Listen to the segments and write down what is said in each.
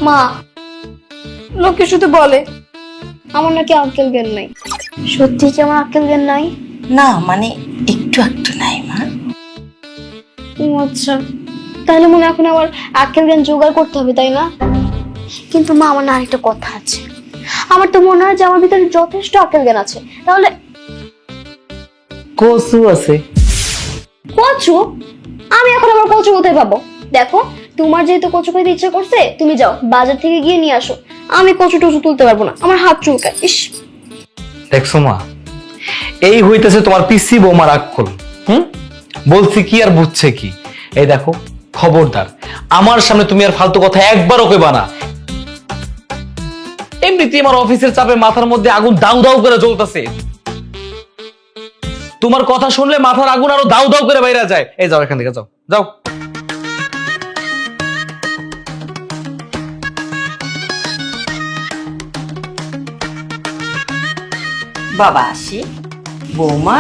মা, লোকে শুধু বলে আমার নাকি আক্কেল জ্ঞান নাই। সত্যি কি আমার আক্কেল জ্ঞান নাই? না মানে একটু একটু নাই মা। ও আচ্ছা, তাহলে মনে এখন আবার আক্কেল জ্ঞান জোগাড় করতে হবে, তাই না? কিন্তু মা, আমার না আরেকটা কথা আছে। আমার তো মনে হয় যে আমার ভিতরে যথেষ্ট আক্কেল জ্ঞান আছে। তাহলে কচু আছে। কচু? আমি এখন আমার কচু কোথায় পাবো? দেখো, তোমার যেহেতু কচু খাইতে ইচ্ছা করছে, তুমি যাও বাজার থেকে গিয়ে নিয়ে আসো। আমি কচু টচু তুলতে পারবো না, আমার হাত চুলকায়। ইস, দেখছো মা, এই হইতেছে তোমার পিসি বৌমার আক্কল। বলছি কি আর বুঝছে কি? এই দেখো, খবরদার আমার সামনে তুমি আর ফালতু কথা একবারও কইবা না। এমনিতেই আমার অফিসের চাপে মাথার মধ্যে আগুন দাউ দাউ করে জ্বলতেছে। তোমার কথা শুনলে মাথার আগুন আরো দাউ দাউ করে বাইরে যায়। এই যাও এখান থেকে, যাও যাও। বাবা আসি, বৌমা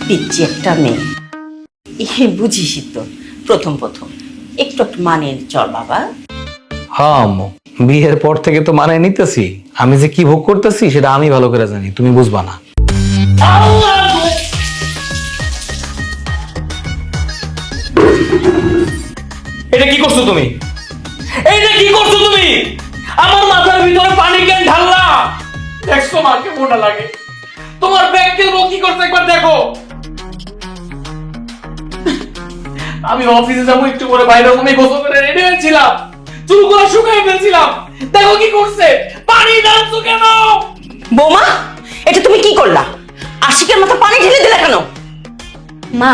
পিচ্ছি একটা মেয়ে, বুঝিসই তো, প্রথম প্রথম একটু একটু মানে চল বাবা। হ্যাঁ আম্মু, বিয়ের পর থেকে তো মানায় নিতেছি। আমি যে কি ভোগ করতেছি সেটা আমি ভালো করে জানি, তুমি বুঝবা না। এটা কি করছো তুমি? এইটা কি করছো তুমি? আমার মাথার ভিতরে পানি কেন ঢাললা? দেখছো মা কেমনটা লাগে? তোমার ব্যাগকেল বউ কি করছে একবার দেখো। আমি অফিসে যাবো একটু করে, বাইরে রুমে গোসল করে রেডি হয়েছিলাম, চুলগুলো শুকিয়ে ফেলছিলাম, দেখো কি করছে। পানি ঢালছো কেন? বৌমা, এটা তুমি কি করলা? আশিকের মাথা পানি ঢেলে দিলে কেন? মা,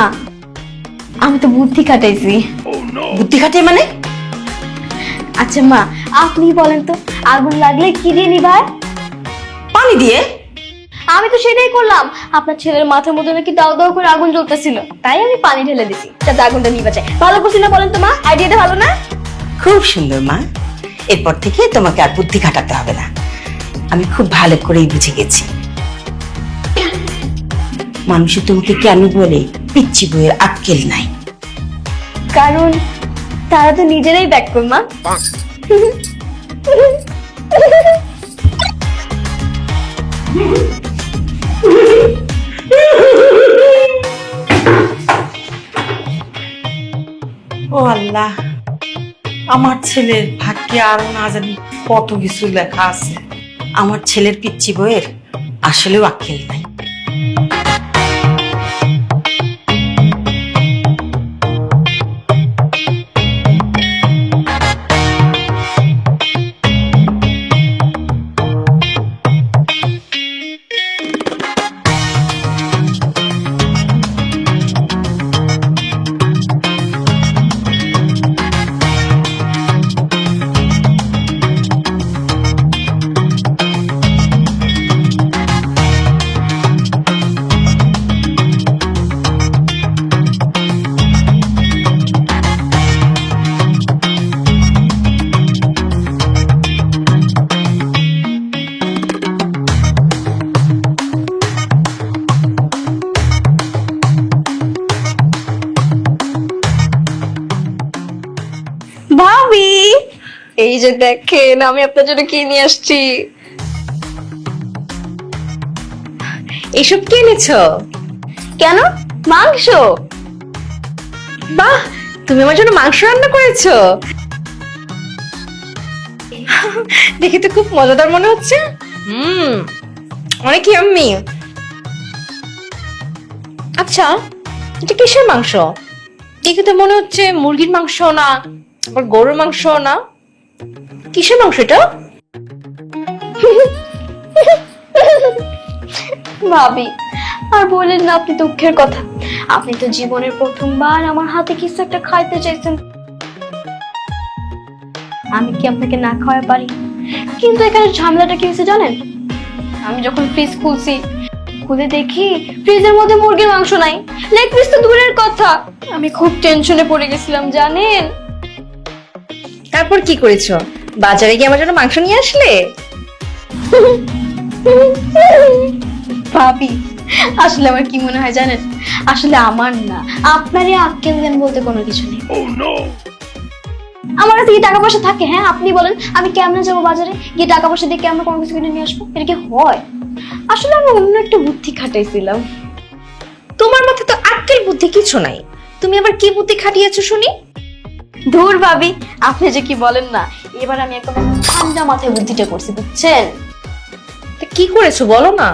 আমি তো বুদ্ধি খাটাইছি। বুদ্ধি খাটিয়ে মানে? আচ্ছা মা, আপনি বলেন তো, আগুন লাগলে কি দিয়ে নিভায়? পানি দিয়ে। আমি তো সেটাই করলাম। আপনার ছেলের মাথার মধ্যে নাকি দাও দাও করে আগুন জ্বলতেছিল, তাই আমি পানি ঢেলে দিছি যাতে আগুনটা নিভে যায়। ভালো করছি না বলেন তো মা? আইডিয়াটা ভালো না? খুব সুন্দর মা, এরপর থেকে তোমাকে আর বুদ্ধি খাটাতে হবে না, আমি খুব ভালো করেই বুঝে গেছি। মানুষ তোমাকে কেন বলে পিচ্চি বইয়ের আক্কেল নাই? কারণ তারা তো নিজেরাই ব্যাক কর মা। ও আল্লাহ, আমার ছেলের ভাগ্যে আরো না জানি কত কিছু লেখা আছে। আমার ছেলের পিচ্চি বইয়ের আসলেও আক্কেল নাই। ভাবি, এই যে দেখেন আমি আপনার জন্য কি নিয়ে আসছি। এসব কি এনেছো? কেন? মাংস। বাহ, তুমি আমার জন্য মাংস রান্না করেছো। দেখে তো খুব মজাদার মনে হচ্ছে। অনেক ইয়াম্মি। আচ্ছা, এটা কিসের মাংস? দেখে তো মনে হচ্ছে মুরগির মাংস না, আবার গরুর মাংস না। কিসের মাংস এটা? ভাবি, আর বলেন না আপনি দুঃখের কথা। আপনি তো জীবনের প্রথমবার আমার হাতে কিছু একটা খাইতে চাইছেন। আমি কি আপনাকে না খাওয়াতে পারি? কিন্তু এখানে ঝামেলাটা কি হয়েছে জানেন? আমি যখন ফ্রিজ খুলছি, খুলে দেখি ফ্রিজের মধ্যে মুরগির মাংস নাই, লেগ পিস তো দূরের কথা। আমি খুব টেনশনে পড়ে গেছিলাম জানেন। তারপর কি করেছো? বাজারে গিয়ে আমার জন্য মাংস নিয়ে আসলে? ভাবি, আসলে আমার কি মনে হয় জানেন? আসলে আমার না, আপনারই আক্কেল জ্ঞান বলতে কোনো কিছু নেই। আমার কাছে কি টাকা পয়সা থাকে? হ্যাঁ আপনি বলেন, আমি কেমনে যাবো বাজারে গিয়ে টাকা পয়সা দিয়ে কেমন কোনো কিছু কিনে নিয়ে আসবো? এটা কি হয়? আসলে আমি অন্য একটা বুদ্ধি খাটাইছিলাম। তোমার মাথায় তো আক্কেল বুদ্ধি কিছু নাই, তুমি আবার কি বুদ্ধি খাটিয়েছো শুনি? ধুর ভাবি, আপনি যে কি বলেন না, এবার আমি একদম ঠান্ডা মাথায় বুদ্ধিটা করছি, বুঝছেন? তা কি করেছো বলো না।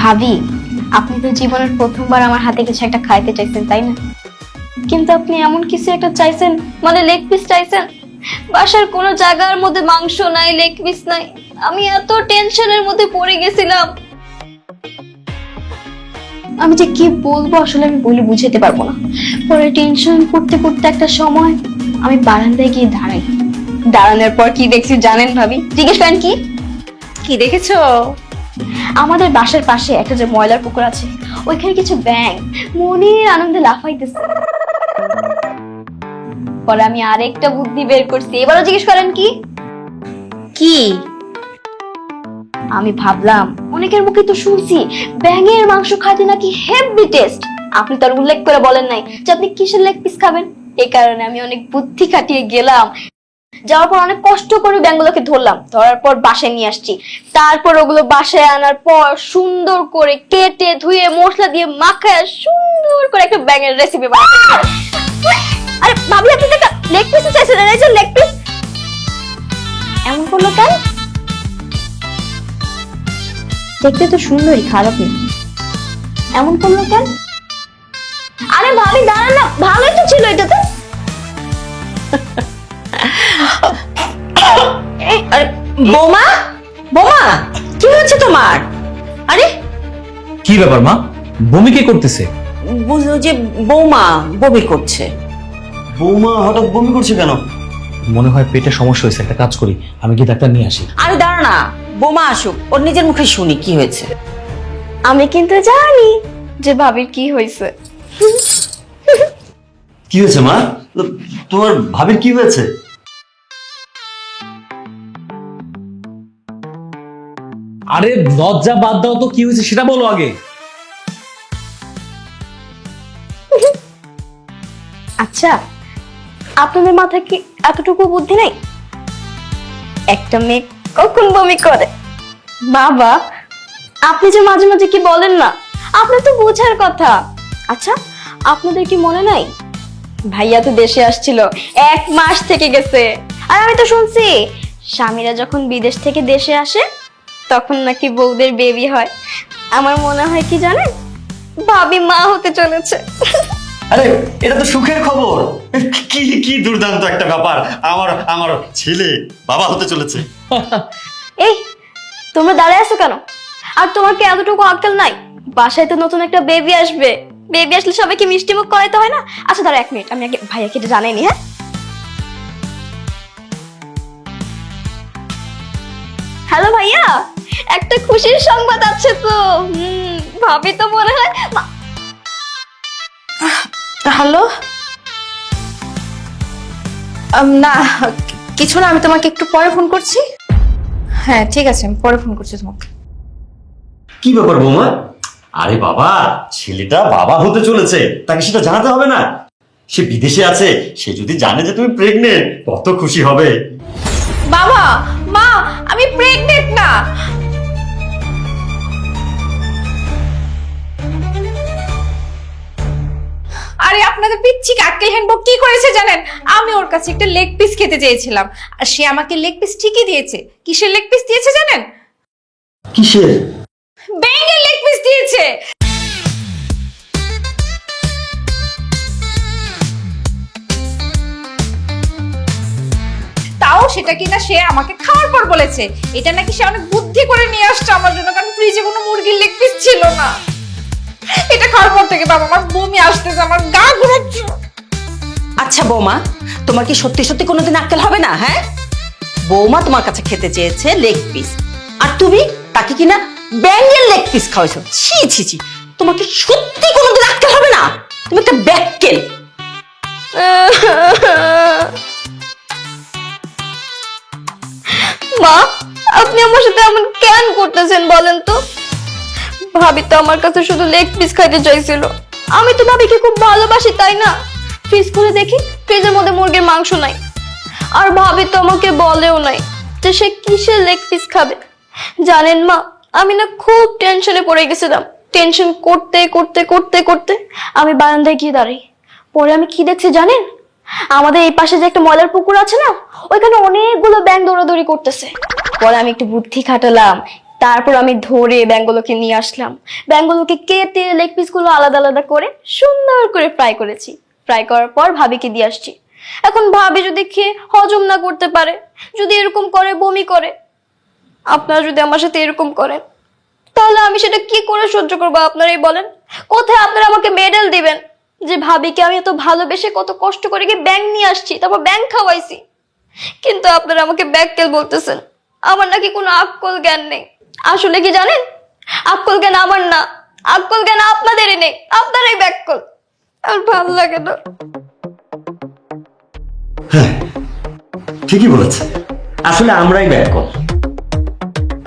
ভাবি, আপনি তো জীবনের প্রথমবার আমার হাতে কিছু একটা খাইতে চাইছেন, তাই না? কিন্তু আপনি এমন কিছু একটা চাইছেন, মানে লেগ পিস চাইছেন। বাসার কোনো জায়গার মধ্যে মাংস নাই, লেগ পিস নাই। আমি এত টেনশনের মধ্যে পড়ে গেছিলাম, আমি যে কি বলবো আসলে আমি বলে বুঝাতে পারবো না। পরে টেনশন করতে করতে একটা সময় আমি বারান্দায় গিয়ে দাঁড়াই। দাঁড়ানোর পর কি দেখছি জানেন ভাবি? জিজ্ঞেস করেন কি? কি দেখেছো? আমাদের বাসার পাশে একটা যে ময়লার পুকুর আছে, ওইখানে কিছু ব্যাঙ মনের আনন্দে লাফাইতেছে। পরে আমি আরেকটা বুদ্ধি বের করছি, এবারও জিজ্ঞেস করেন কি? কি? আমি ভাবলাম অনেকের মুখে তো শুনছি ব্যাঙের মাংস খাইতে নাকি হেভি টেস্ট। আপনি তো আর উল্লেখ করে বলেন নাই যে আপনি কিসের লেগ পিস খাবেন। এই কারণে আমি অনেক বুদ্ধি খাটিয়ে গেলাম, যাওয়ার পর অনেক কষ্ট করে ব্যাঙগুলোকে ধরলাম, ধরার পর বাসায় নিয়ে আসছি। তারপর ওগুলো বাসায় আনার পর সুন্দর করে কেটে ধুয়ে মশলা দিয়ে মাখায় সুন্দর করে একটা ব্যাঙের রেসিপি বানাই। আরে ভাবি, আপনি একটা লেগ পিস চাইছেন, এই যে লেগ পিস। এমন করলো কেন? দেখতে তো সুন্দরই, খারাপ নেই। এমন করলো কেন? আরে ভাবি দাঁড়ান না, ভালোই তো ছিল এটাতে। আরে বৌমা, বৌমা কি হচ্ছে তোমার? আরে কি ব্যাপার মা, বমি কে করতেছে? বুঝলো যে বৌমা বমি করছে। বৌমা হঠাৎ বমি করছে কেন? মনে হয় পেটে সমস্যা হয়েছে, একটা কাজ করি, আমি কি ডাক্তার নিয়ে আসি? আরে দাঁড়া না, বৌমা আসুক, ওর নিজের মুখে শুনি কি হয়েছে। আমি কিন্তু জানি যে ভাবির কি হয়েছে। কি হয়েছে মা? তোমার ভাবির কি হয়েছে? আরে লজ্জা বাদ দাও তো, কি হয়েছে সেটা বলো আগে। আচ্ছা, আপনাদের মাথায় কি এতটুকু বুদ্ধি নাই? একটা মেয়ে কখন বমি করে? বাবা, আপনি যে মাঝে মাঝে কি বলেন না, আপনার তো বোঝার কথা। আচ্ছা, আপনাদের কি মনে নাই ভাইয়া তো দেশে আসছিল, 1 মাস থেকে গেছে। আর আমি তো শুনছি স্বামীরা যখন বিদেশ থেকে দেশে আসে তখন নাকি বউদের বেবি হয়। আমার মনে হয় কি জানেন, ভাবি মা হতে চলেছে। আরে এটা তো সুখের খবর। কি কি দুর্দান্ত একটা ব্যাপার, আমার আমার ছেলে বাবা হতে চলেছে। এই তোমরা দাঁড়ায় আছো কেন? আর তোমার কি এতটুকু আক্কেল নাই? বাসায় তো নতুন একটা বেবি আসবে, বেবি আসলে সবাইকে মিষ্টি মুখ করাইতে হয় না? আচ্ছা দাঁড়া 1 মিনিট, আমি আগে ভাইয়াকে এটা জানাইনি। হ্যাঁ, হ্যালো ভাইয়া, একটা খুশির সংবাদ আছে তো। ভাবি তো মনে হয় হ্যালো। না কিছু না, আমি তোমাকে একটু পরে ফোন করছি। হ্যাঁ ঠিক আছে, আমি পরে ফোন করছি তোমাকে। কি ব্যাপার বৌমা? আরে বাবা, ছেলেটা বাবা হতে চলেছে, তাকে সেটা জানাতে হবে না? সে বিদেশে আছে, সে যদি জানে যে তুমি প্রেগনেন্ট কত খুশি হবে। বাবা, মা, আমি প্রেগনেন্ট না। আরে আপনাদের পিচ্ছি আক্কেল হ্যান্ডবক কি করেছে জানেন? আমি ওর কাছে একটা লেগ পিস খেতে চেয়েছিলাম, আর সে আমাকে লেগ পিস ঠিকই দিয়েছে। কিসের লেগ পিস দিয়েছে জানেন? কিসের? ব্যাঙের লেগ পিস দিয়েছে। তাও সেটা কিনা সে আমাকে খাওয়ার পর বলেছে এটা নাকি সে অনেক বুদ্ধি করে নিয়ে আসছে আমার জন্য, কারণ ফ্রিজে কোনো মুরগির লেগ পিস ছিল না। এটা খাওয়ার পর থেকে বাবা আমার বমি আসতেছে, আমার গা ঘুরাচ্ছে। আচ্ছা বৌমা, তোমার কি সত্যি সত্যি কোনোদিন আক্কেল হবে না? হ্যাঁ, বৌমা তোমার কাছে খেতে চেয়েছে লেগ পিস, আর তুমি তাকে কিনা ব্যাঙের লেগ পিস খাওয়াইছো। ছি ছি ছি, তোমার কি সত্যি কোনোদিন আক্কেল হবে না? তুমি একটা ব্যাক্কেল। মা, আপনি আমার সাথে এমন কেন করতেছেন বলেন তো? ভাবি তো আমার কাছে শুধু লেগ পিস খাইতে চাইছিল। আমি তো ভাবিকে খুব ভালোবাসি, তাই না? ফ্রিজ খুলে দেখি ফ্রিজের মধ্যে মুরগির মাংস নাই। আর ভাবি তো আমাকে বলেও নাই যে সে কিসের লেগ পিস খাবে। জানেন মা, আমি না খুব টেনশনে পড়ে গেছিলাম। টেনশন করতে করতে করতে করতে আমি বারান্দায় গিয়ে দাঁড়াই। পরে আমি কি দেখছি জানেন? আমাদের এই পাশে যে একটা ময়লার পুকুর আছে না, ওইখানে অনেকগুলো ব্যাঙ দৌড়াদৌড়ি করতেছে। পরে আমি একটু বুদ্ধি খাটালাম, তারপর আমি ধরে ব্যাঙগুলোকে নিয়ে আসলাম। ব্যাঙগুলোকে কেটে লেগ পিসগুলো আলাদা আলাদা করে সুন্দর করে ফ্রাই করেছি। ফ্রাই করার পর ভাবিকে দিয়ে আসছি। এখন ভাবি যদি খেয়ে হজম না করতে পারে, যদি এরকম করে বমি করে, আপনারা যদি আমার সাথে এরকম করেন, তাহলে আমি সেটা কি করে সহ্য করবো আপনারাই বলেন? কোথায় আপনারা আমাকে মেডেল দিবেন যে ভাবিকে আমি এত ভালোবেসে কত কষ্ট করে গিয়ে ব্যাঙ নিয়ে আসছি, তারপর ব্যাঙ খাওয়াইছি? কিন্তু আপনারা আমাকে ব্যাককেল বলতেছেন। আমার নাকি কোনো আক্কল জ্ঞান নেই। আসলে কি জানেন, আক্কল জ্ঞান আমার না, আক্কল জ্ঞান আপনাদেরই নেই। আপনারাই ব্যাককল। আর ভালো লাগে না। হ্যাঁ, ঠিকই বলেছে, আসলে আমরাই ব্যাক কল।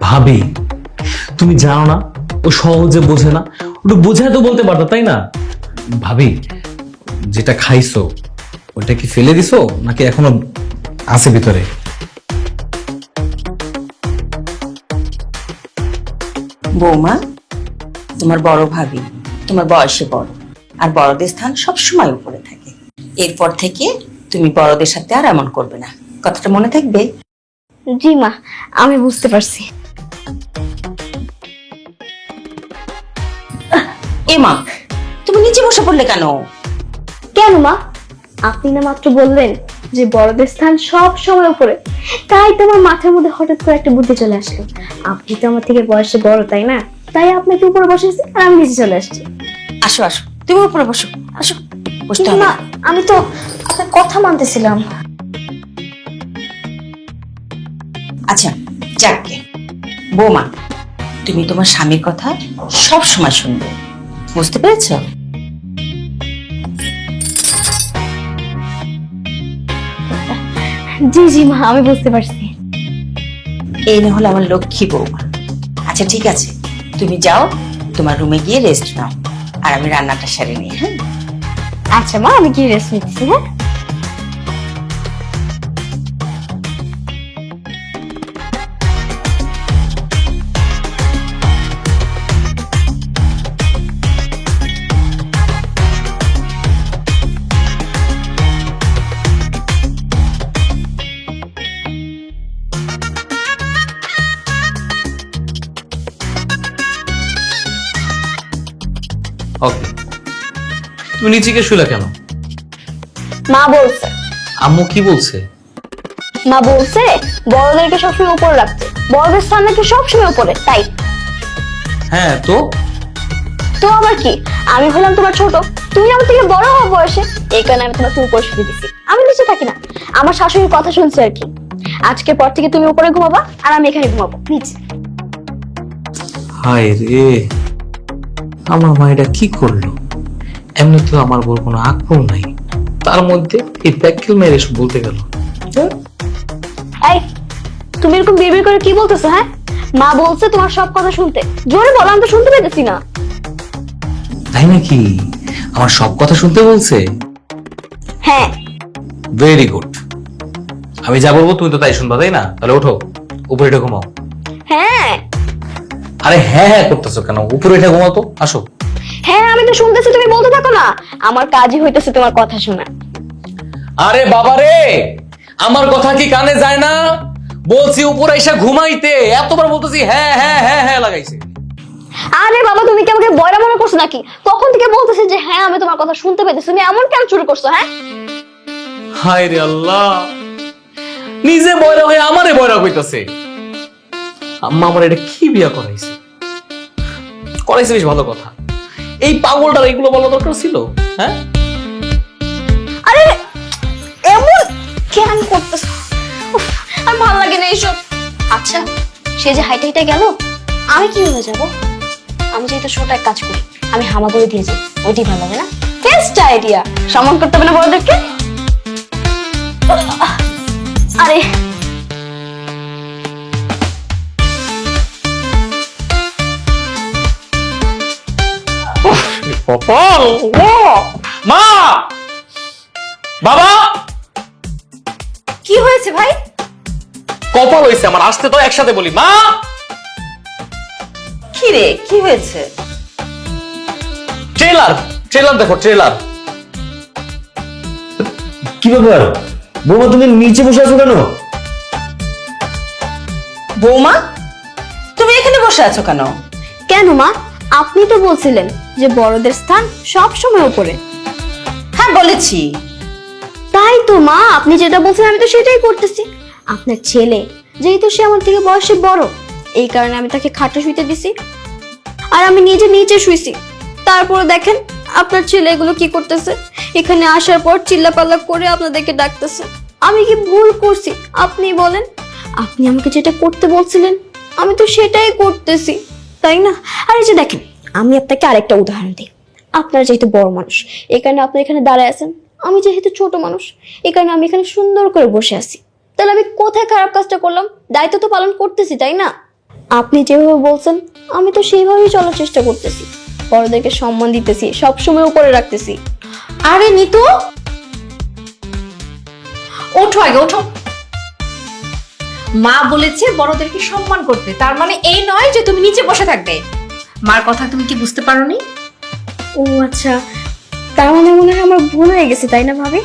ভাবি, তুমি জানো না ও সহজে বোঝে না, ওটা বোঝায় তো বলতে পারতো, তাই না? ভাবি, যেটা খাইছো ওটা কি ফেলে দিছো নাকি এখনো আছে ভিতরে? বৌমা, তোমার বড় ভাবি তোমার বয়সে বড়, আর বড়দের স্থান সবসময় উপরে থাকে। এরপর থেকে তুমি বড়দের সাথে আর এমন করবে না, কথাটা মনে থাকবে? জি মা, আমি বুঝতে পারছি। এ মা, তুমি নিচে বসে পড়লে কেন? কেন মা? আপনি না মাত্র বললেন যে বড়দের স্থান সব সময় উপরে, তাই তোমার মাথার মধ্যে হঠাৎ করে একটা বুদ্ধি চলে আসলো। আপনি তো আমার থেকে বয়সে বড়, তাই না? তাই আপনাকে উপরে বসেছি আর আমি নিচে চলে আসছি। আসো আসো, তুমি উপরে বসো, আসো। বসতে কিন্তু হবে মা, না। আমি তো আপনার কথা মানতেছিলাম। আচ্ছা, যাকে বৌমা, তুমি তোমার স্বামীর কথা সব সময় শুনবে, বুঝতে পেরেছো? জি জি মা, আমি বুঝতে পারছি। এই না হলো আমার লক্ষ্মী বৌমা। আচ্ছা ঠিক আছে, তুমি যাও তোমার রুমে গিয়ে রেস্ট নাও, আর আমি রান্নাটা সেরে নিই। হ্যাঁ, আচ্ছা মা, আমি কি রেস্ট নিচ্ছি। হ্যাঁ, ওকে, তুমি নিচে গিয়ে শুলে কেন? মা বলছে। আম্মু কি বলছে? মা বলছে বড়দেরকে সবসময় উপরে রাখতে, বড়দের স্থান নাকি সবসময় উপরে, তাই। হ্যাঁ তো তো আবার কি, আমি হলাম তোমার ছোট, তুমি আমার থেকে বড় হও বয়সে, এই কারণে আমি তোমাকে উপরে শুয়ে দিছি। আমি নিচে থাকি না, আমার শাশুড়ির কথা শুনছি আর কি। আজকের পর থেকে তুমি উপরে ঘুমাবা আর আমি এখানে ঘুমাবো নিচে। হায় রে, আমার মা এটা কি করলো? এমনি তো আমার বল কোনো আক্রমণ নাই, তার মধ্যে এই ব্যাককেল মেরে এসব বলতে গেল। এই, তুমি এরকম বিড়বিড় করে কি বলতেছো? হ্যাঁ, মা বলছে তোমার সব কথা শুনতে। জোরে বলো, আমি তো শুনতে পেতেছি না। তাই নাকি? আমার সব কথা শুনতে বলছে? হ্যাঁ। Very good. আমি যা বলবো তুমি তো তাই শুনবা, তাই না? তাহলে ওঠো, উপরে উঠে ঘুমাও। হ্যাঁ আরে হ্যাঁ হ্যাঁ করতেছো কেন? উপরে উঠে ঘুমাও তো, আসো। হ্যাঁ, আমি তো শুনতেছি, তুমি বলতে থাকো না। আমার কাজই হইতেছে তোমার কথা শোনা। আরে বাবা রে, আমার কথা কি কানে যায় না? বলছি উপরে এসে ঘুমাইতে, এতবার বলতেছি হ্যাঁ হ্যাঁ হ্যাঁ হ্যাঁ লাগাইছে। আরে বাবা, তুমি কি আমাকে বয়রা মনে করছো নাকি? তখন থেকে বলতেছি যে হ্যাঁ আমি তোমার কথা শুনতে পেতেছি, তুমি এমন কেন শুরু করছো? হ্যাঁ, হায় রে আল্লাহ, নিজে বয়রা হয়ে আমারে বয়রা কইতাছে। আম্মা আমার এটা কি বিয়া করাইছে? করাইছে বেশ ভালো কথা, এই পাগলটার এগুলো বলা দরকার ছিল? হ্যাঁ, আরে এমন কেন করতেছো? উফ, আর ভালো লাগে না এইসব। আচ্ছা, সে যে হাইটে হাইটে গেল, আমি কি হয়ে যাব? আমি যেহেতু ছোট এক কাজ করি, আমি হামাগুড়ি দিয়ে যাই, ওইটাই ভালো লাগে না? Best idea. সম্মান করতে হবে না বড়দেরকে। আরে কপাল, মা, বাবা, কি হয়েছে ভাই? কপাল হয়েছে আমার, আসতে তো একসাথে বলি। মা, কি রে, কি হয়েছে? ট্রেলার ট্রেলার দেখো, ট্রেলার। কি ব্যাপার বৌমা, তুমি নিচে বসে আছো কেন? বৌমা, তুমি এখানে বসে আছো কেন? কেন মা, আপনি তো বলছিলেন যে বড়দের স্থান সব সময় উপরে। হ্যাঁ বলেছি। তাই তো মা, আপনি যেটা বলছেন আমি তো সেটাই করতেছি। আপনার ছেলে যেহেতু সে আমার থেকে বয়সে বড়, এই কারণে আমি তাকে খাটে শুইতে দিছি, আর আমি নিজে নিচে শুইছি। তারপরে দেখেন আপনার ছেলে এগুলো কি করতেছে, এখানে আসার পর চিল্লাপাল্লা করে আপনাদেরকে ডাকতেছে। আমি কি ভুল করছি আপনি বলেন? আপনি আমাকে যেটা করতে বলছিলেন আমি তো সেটাই করতেছি, তাই না? আর এই যে দেখেন, আমি আপনাকে আরেকটা উদাহরণ দিই। আপনার যেহেতু বড় মানুষ, এই কারণে আপনি এখানে দাঁড়ায় আছেন, আমি যেহেতু ছোট মানুষ, এই কারণে আমি এখানে সুন্দর করে বসে আছি। তাহলে আমি কোথায় খারাপ কাজটা করলাম? দায়িত্ব তো পালন করতেছি, তাই না? আপনি যেভাবে বলছেন আমি তো সেইভাবেই চলার চেষ্টা করতেছি, বড়দেরকে সম্মান দিতেছি, সবসময় উপরে রাখতেছি। আরে নিতু, ওঠো আগে, ওঠো। মা বলেছে বড়দেরকে সম্মান করতে, তার মানে এই নয় যে তুমি নিচে বসে থাকবে। মার কথা তুমি কি বুঝতে পারোনি? ও আচ্ছা, তার মানে মনে হয় আমার ভুল হয়ে গেছে, তাই না ভাবি?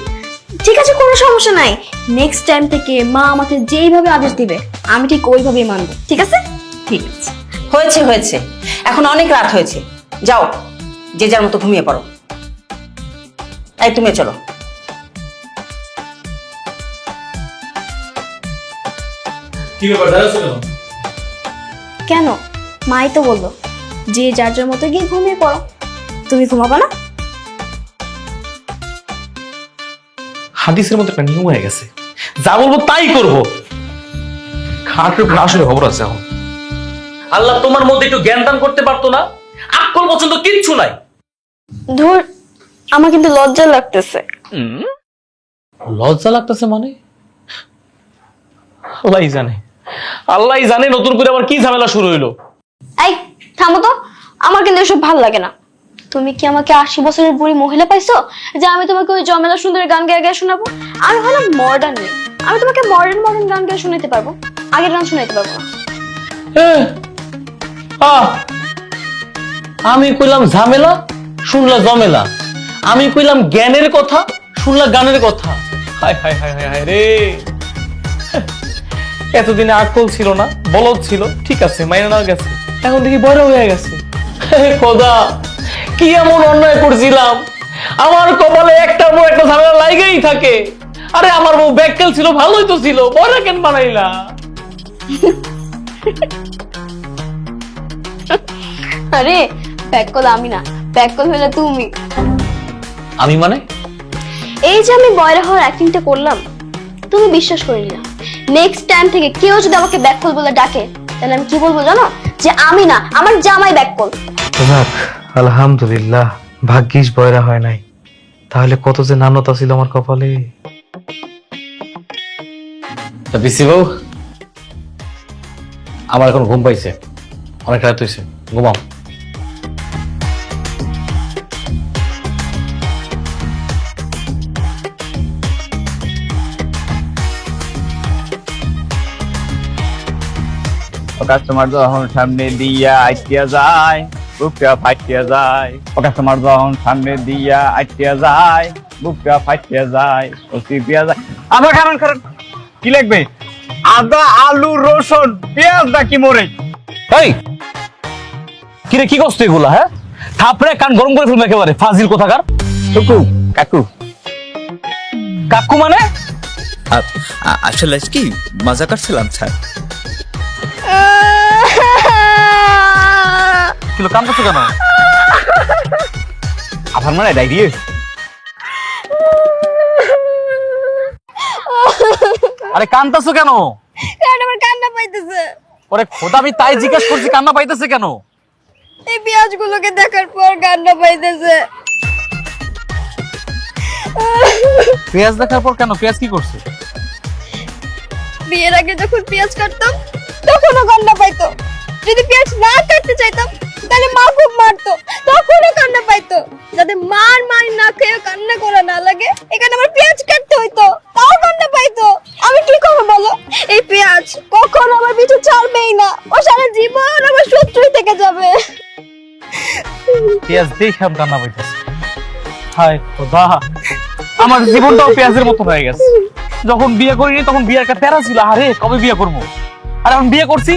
ঠিক আছে, কোনো সমস্যা নাই। নেক্সট টাইম থেকে মা আমাকে যেইভাবে আদেশ দিবে আমি ঠিক ওইভাবেই মানবো, ঠিক আছে? ঠিক আছে, হয়েছে হয়েছে, এখন অনেক রাত হয়েছে, যাও যে যার মতো ঘুমিয়ে পড়ো। এই তুমি চলো। কি ব্যাপার, দাঁড়াচ্ছ কেন? কেন, মাই তো বললো যে যার যার মতো গিয়ে ঘুমিয়ে পড়ো। তুমি ঘুমাবা না? হাদিসের মধ্যে একটা নিয়ম হয়ে গেছে, যা বলবো তাই করবো। খাটের উপর আসলে খবর আছে এখন। আল্লাহ তোমার মধ্যে একটু জ্ঞান দান করতে পারতো না? আকল পছন্দ কিচ্ছু নাই। ধর, আমার কিন্তু লজ্জা লাগতেছে। লজ্জা লাগতেছে মানে? আল্লাহই জানে, আল্লাহই জানে নতুন করে আবার কি ঝামেলা শুরু হইলো। এই থামো তো, আমার কিন্তু এসব ভালো লাগে না। তুমি কি আমাকে 80 বছরের বুড়ি মহিলা পাইছো যে আমি তোমাকে ওই জমেলা সুন্দরের গান গেয়ে গেয়ে শোনাবো? আমি হলাম মডার্ন মেয়ে, আমি তোমাকে মডার্ন মডার্ন গান গেয়ে শোনাতে পারবো, আগের গান শোনাতে পারবো না। আমি কইলাম ঝামেলা, শুনলা জমেলা। আমি কইলাম জ্ঞানের কথা, শুনলা গানের কথা। হায় হায় হায় হায় হায় রে, এতদিনে আকল ছিল না, বলদ ছিল, ঠিক আছে মাইনা না গেছে, এখন দেখি বড় হয়ে গেছে। হে খোদা, কি এমন অন্যায় করছিলাম? আমার কপালে একটার পর একটা ঝামেলা লাইগেই থাকে। আরে আমার বউ ব্যাককেল ছিল, ভালোই তো ছিল, বড় কেন বানাইলা? আরে ব্যাককল আমি না, ব্যাককল হলে তুমি। আমি মানে? এই যে আমি বয়রা হওয়ার অ্যাক্টিংটা করলাম, তুমি বিশ্বাস করে নিলা। নেক্সট টাইম থেকে কেউ যদি আমাকে ব্যাককল বলে ডাকে, তাহলে আমি কি বলবো জানো? যে আমি না, আমার জামাই ব্যাককল। যাক, আলহামদুলিল্লাহ, ভাগ্যিস বয়রা হয় নাই, তাহলে কত যে নানতা ছিল আমার কপালে। পিসি বউ, আমার এখন ঘুম পাইছে, অনেক রাত হয়েছে, ঘুমাও। কাস্টমার যখন সামনে দিয়া আইটিয়া যায়, বুকটা ফাটিয়া যায়। ও কাস্টমার যখন সামনে দিয়া আইটিয়া যায়, বুকটা ফাটিয়া যায়, ও চিপিয়া যায়। আমার কারণ কারণ কি লাগবে? আদা, আলু, রসুন, পেঁয়াজ নাকি মরে? এই কিরে, কি কষ্ট এগুলা? হ্যাঁ, থাপড়ে কান গরম করে ফেলবে একেবারে, ফাজিল কোথাকার। কাকু, কাকু, কাকু মানে? আসলে কি মজা করছিলাম স্যার। কিলো কান করছো কেন? আবার মানে ডাইরিয়া? আরে কানতাছো কেন? কারণ আমার কান্না পাইতেছে। ওরে খোদা, আমি তাই জিজ্ঞেস করছি কান্না পাইতেছে কেন? এই পেঁয়াজগুলোকে দেখার পর কান্না পাইতেছে। পেঁয়াজ দেখার পর কেন? পেঁয়াজ কি করছে? বিয়ের আগে যখন পেঁয়াজ কাটতাম তখনও কান্না পাইতো, যদি পেঁয়াজ না কাটতে চাইতাম তাহলে মা খুব মারতো, তখনও কান্না পাইতো। যাতে মার মার না খেয়ে কান্না করা না লাগে, এখানে আমার পেঁয়াজ কাটতে হইতো, তাও কান্না পাইতো। আমি কি করবো বলো? এই পেঁয়াজ কখন আমার পিছু ছাড়বেই না, ও সারা জীবন আমার শত্রুই থেকে যাবে। পেঁয়াজ দেখে আমি কান্না পাইতেছি। হায় খোদা, আমার জীবনটাও পেঁয়াজের মতো হয়ে গেছে। যখন বিয়ে করিনি তখন বিয়ের একটা প্যারা ছিল, আরে কবে বিয়ে করবো, আর এখন বিয়ে করছি,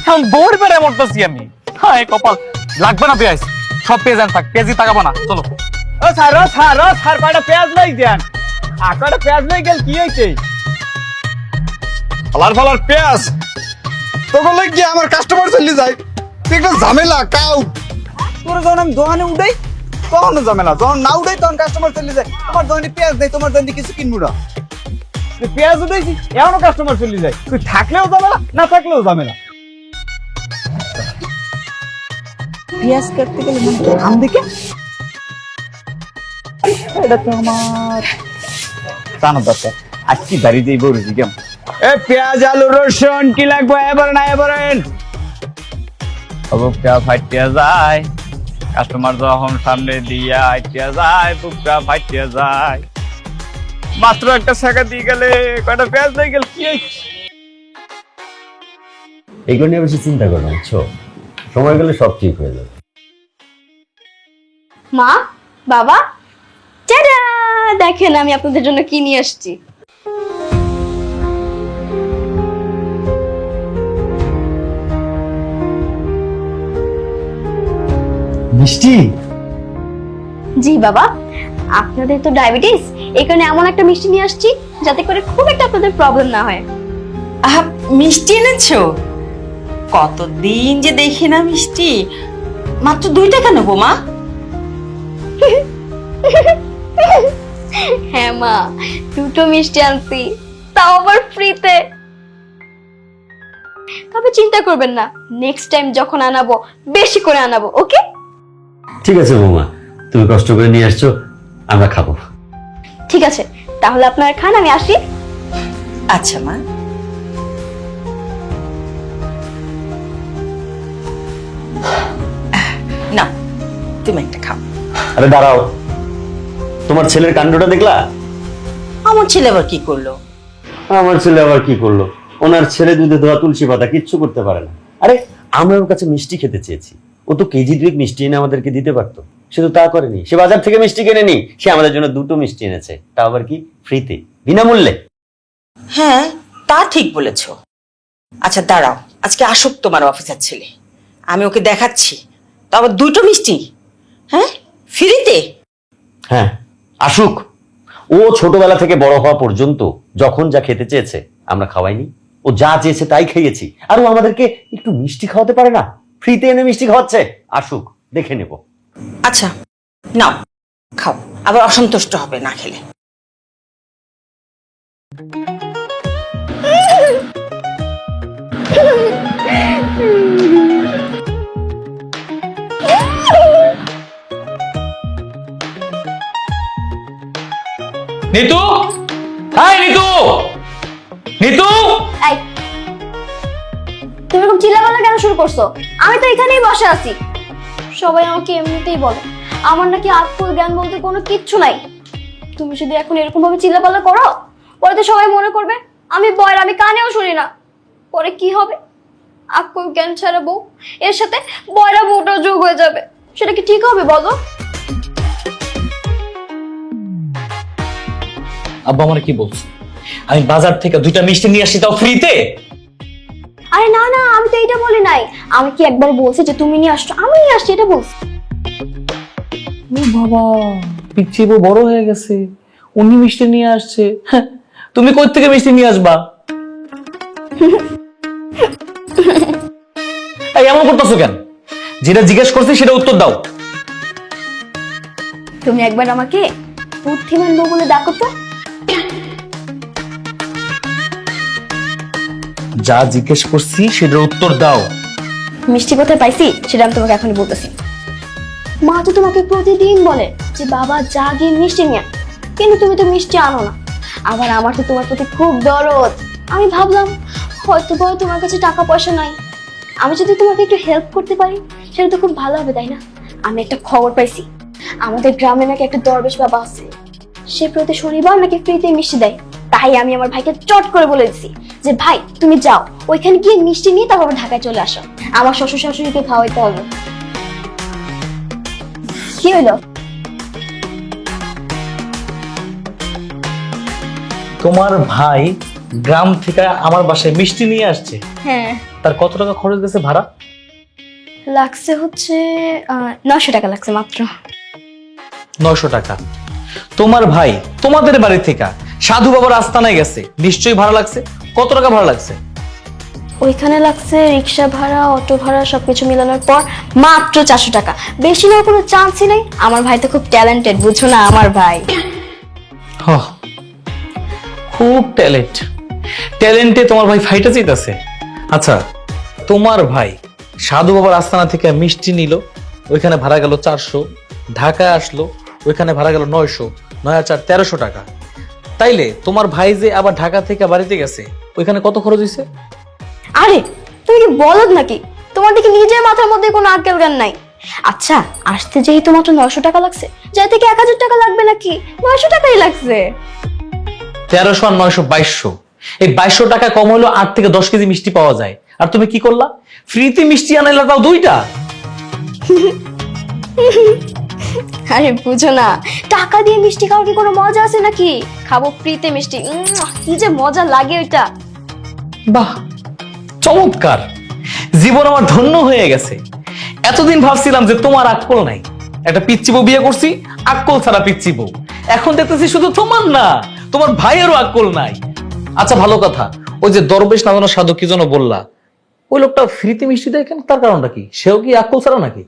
এখন বউয়ের প্যারা মরতেছি আমি। হায় কপাল, লাগবে না পেঁয়াজ, সব পেঁয়াজ আন থাক, পেঁয়াজই তাকাবো না। চলো ও স্যার কয়টা পেঁয়াজ লই দেন। আর কয়টা পেঁয়াজ লই গেল কি হয়েছে? ফালার পেঁয়াজ তো বলে কি আমার কাস্টমার চলে যায়, তুই একটা ঝামেলা কাউ। তোর যখন আমি দোকানে উঠাই তখন ঝামেলা, যখন না উঠাই তখন কাস্টমার চলে যায়। তোমার দোকানে পেঁয়াজ নেই, তোমার দোকানে কিছু কিনবো না। তুই পেঁয়াজ উঠাইছি এমনও কাস্টমার চলে যায়, তুই থাকলেও ঝামেলা না থাকলেও ঝামেলা। পেঁয়াজ কাটতে গেলে আম দেখে এটা তো আমার জানা দরকার। আজকে বাড়িতে বলছি কেমন এ পেঁয়াজ আলু রসুন কি লাগবে এবার না এবারেন বুকটা ফাটিয়া যায়, কাস্টমার যখন সামনে দিয়া আইটিয়া যায়, বুকটা ফাটিয়া যায়। মাত্র একটা শাখা দিয়ে গেলে কয়টা পেঁয়াজ লই গেল কি হয়েছে? এগুলো নিয়ে বেশি চিন্তা করো না, বুঝছো? সময় গেলে সব ঠিক হয়ে যাবে। মা, বাবা, টাটা! দেখেন আমি আপনাদের জন্য কি নিয়ে আসছি। মিষ্টি? জি বাবা, আপনাদের তো ডায়াবেটিস, এই কারণে এমন একটা মিষ্টি নিয়ে আসছি যাতে করে খুব একটা আপনাদের প্রবলেম না হয়। আহা, মিষ্টি এনেছো? কতদিন যে দেখি না মিষ্টি। মাত্র 2টা কেন বৌমা? হ্যাঁ মা, 2টো মিষ্টি আনছি, তাও আবার ফ্রিতে। তবে চিন্তা করবেন না, নেক্সট টাইম যখন আনাবো বেশি করে আনাবো, ওকে? ঠিক আছে বৌমা, তুমি কষ্ট করে নিয়ে আসছো, আমরা খাবো। ঠিক আছে, তাহলে আপনারা খান, আমি আসি। আচ্ছা মা। না, তুমি একটা খাও। আরে দাঁড়াও, তোমার ছেলের কাণ্ডটা দেখলা? আমার ছেলে আবার কি করলো? আমার ছেলে আবার কি করলো? ওনার ছেলে দুধে ধোয়া তুলসী পাতা কিচ্ছু করতে পারে না। আরে আমরা ওর কাছে মিষ্টি খেতে চেয়েছি, ও তো কেজি 2 মিষ্টি এনে আমাদেরকে দিতে পারতো, সে তো তা করেনি। সে বাজার থেকে মিষ্টি কিনে নি, সে আমাদের জন্য 2টো মিষ্টি এনেছে, তা আবার কি ফ্রিতে, বিনামূল্যে। হ্যাঁ, তা ঠিক বলেছো। আচ্ছা দাঁড়াও, আজকে আসুক তোমার অফিসার ছেলে, আমি ওকে দেখাচ্ছি। তো আবার 2টো মিষ্টি, হ্যাঁ, ফ্রিতে? হ্যাঁ, আসুক। ও ছোটবেলা থেকে বড় হওয়া পর্যন্ত যখন যা খেতে চেয়েছে আমরা খাওয়াইনি, ও যা চেয়েছে তাই খাইয়েছি। আর ও আমাদেরকে একটু মিষ্টি খাওয়াতে পারে না? ফ্রিতে এনে মিষ্টি খাওয়াচ্ছে। আসুক, দেখে নেব। আচ্ছা নাও, খাও, আবার অসন্তুষ্ট হবে না খেলে। নিতু, হাই নিতু, নিতু। এই, তুমি এরকম চিল্লাপাল্লা কেন শুরু করছো? আমি তো এখানেই বসে আছি। সবাই আমাকে এমনিতেই বলে আমার নাকি আক্কল জ্ঞান বলতে কোনো কিচ্ছু নাই। তুমি যদি এখন এরকম ভাবে চিল্লাপাল্লা করো, পরে তো সবাই মনে করবে আমি বয়রা, আমি কানেও শুনি না। পরে কি হবে? আক্কল জ্ঞান ছাড়া বউ, এর সাথে বয়রা বউটাও যোগ হয়ে যাবে। সেটা কি ঠিক হবে বলো? আব্বা আমার কি বলছো? আমি বাজার থেকে 2টা মিষ্টি নিয়ে আসছি, তাও ফ্রিতে? আরে না না, আমি তো এইটা বলি নাই। আমি কি একবার বলছি যে তুমি নিয়ে আসছো? আমি নিয়ে আসছি এটা বলছি। ও বাবা, পিচ্ছি বউ বড় হয়ে গেছে, উনি মিষ্টি নিয়ে আসছে। হ্যাঁ, তুমি কই থেকে মিষ্টি নিয়ে আসবা? এই এমন করতেছো কেন? যেটা জিজ্ঞেস করছি সেটা উত্তর দাও। তুমি একবার আমাকে বুদ্ধিমান বউ বলে ডাকো তো। যা জিজ্ঞেস করছি সেটার উত্তর দাও। মিষ্টি কোথায় পাইছি সেটা আমি তোমাকে এখনই বলতেছি। মা তো তোমাকে প্রতিদিন বলে যে বাবা যা গিয়ে মিষ্টি নিয়ে আয়, কিন্তু তুমি তো মিষ্টি আনো না। আবার আমার তো তোমার প্রতি খুব দরদ। আমি ভাবলাম হয়তো বড় তোমার কাছে টাকা পয়সা নাই, আমি যদি তোমাকে একটু হেল্প করতে পারি সেটা তো খুব ভালো হবে, তাই না? আমি একটা খবর পাইছি, আমাদের গ্রামে নাকি একটা দরবেশ বাবা আছে, সে প্রতি শনিবার নাকি ফ্রিতে মিষ্টি দেয়। তাই আমি আমার ভাইকে চট করে বলে দিছি যে ভাই তুমি যাও ওইখানে গিয়ে মিষ্টি নিয়ে তারপর ঢাকায় চলে আসো, আমার শ্বশুর শাশুড়িকে খাওয়াইতে হবে। কি হইলো? তোমার ভাই গ্রাম থেকে আমার বাসায় মিষ্টি নিয়ে আসছে, হ্যাঁ, তার কত টাকা খরচ গেছে ভাড়া? লাগছে হচ্ছে 900 টাকা লাগছে মাত্র। 900 টাকা? তোমার ভাই তোমাদের বাড়ি থেকে সাধু বাবার আস্তানায় গেছে, নিশ্চয়ই ভাড়া লাগছে। কত টাকা ভাড়া লাগছে? ওইখানে লাগছে রিক্সা ভাড়া, অটো ভাড়া সবকিছু মিলানোর পর মাত্র 400 টাকা। বেশি নেওয়ার কোনো চান্সই নেই। আমার ভাই তো খুব ট্যালেন্টেড, বুঝছো না আমার ভাই। খুব ট্যালেন্টে তোমার ভাই ফাইটা চাইতেছে। আচ্ছা, তোমার ভাই সাধু বাবার আস্তানা থেকে মিষ্টি নিল, ওইখানে ভাড়া গেল 400, ঢাকায় আসলো, ওইখানে ভাড়া গেল 900, 9 আর 4 1300 টাকা। তাইলে তোমার ভাই যে আবার ঢাকা থেকে বাড়িতে গেছে, ওইখানে কত খরচ হয়েছে? আরে তুমি কি বলদ নাকি? তোমার দিকে নিজের মাথার মধ্যে কোনো আক্কেল জ্ঞান নাই। আচ্ছা, আসতে যেহেতু মাত্র 900 টাকা লাগছে, যাই থেকে 1000 টাকা লাগবে নাকি? 900 টাকাই লাগছে। 1300 আর 900 2200। এই 2200 টাকা কম হলো 8 থেকে 10 কেজি মিষ্টি পাওয়া যায়। আর তুমি কি করলা? ফ্রিতে মিষ্টি আনাইলা, তাও 2টা। আরে বুঝো না, টাকা দিয়ে মিষ্টি খাওয়ার কি কোনো মজা আছে নাকি? খাবো ফ্রিতে মিষ্টি, কি যে মজা লাগে ওইটা। বাহ, চমৎকার! জীবন আমার ধন্য হয়ে গেছে। এতদিন ভাবছিলাম যে তোমার আক্কল নাই, একটা পিচ্চি বউ বিয়ে করছি, আক্কল ছাড়া পিচ্চি বউ। এখন দেখতেছি শুধু তোমার না, তোমার ভাইয়েরও আক্কল নাই। আচ্ছা, ভালো কথা, ওই যে দরবেশ নাজানো সাধু কি যেন বললা, ওই লোকটা ফ্রিতে মিষ্টি দেয় কেন? তার কারণটা কি? সেও কি আক্কল ছাড়া নাকি?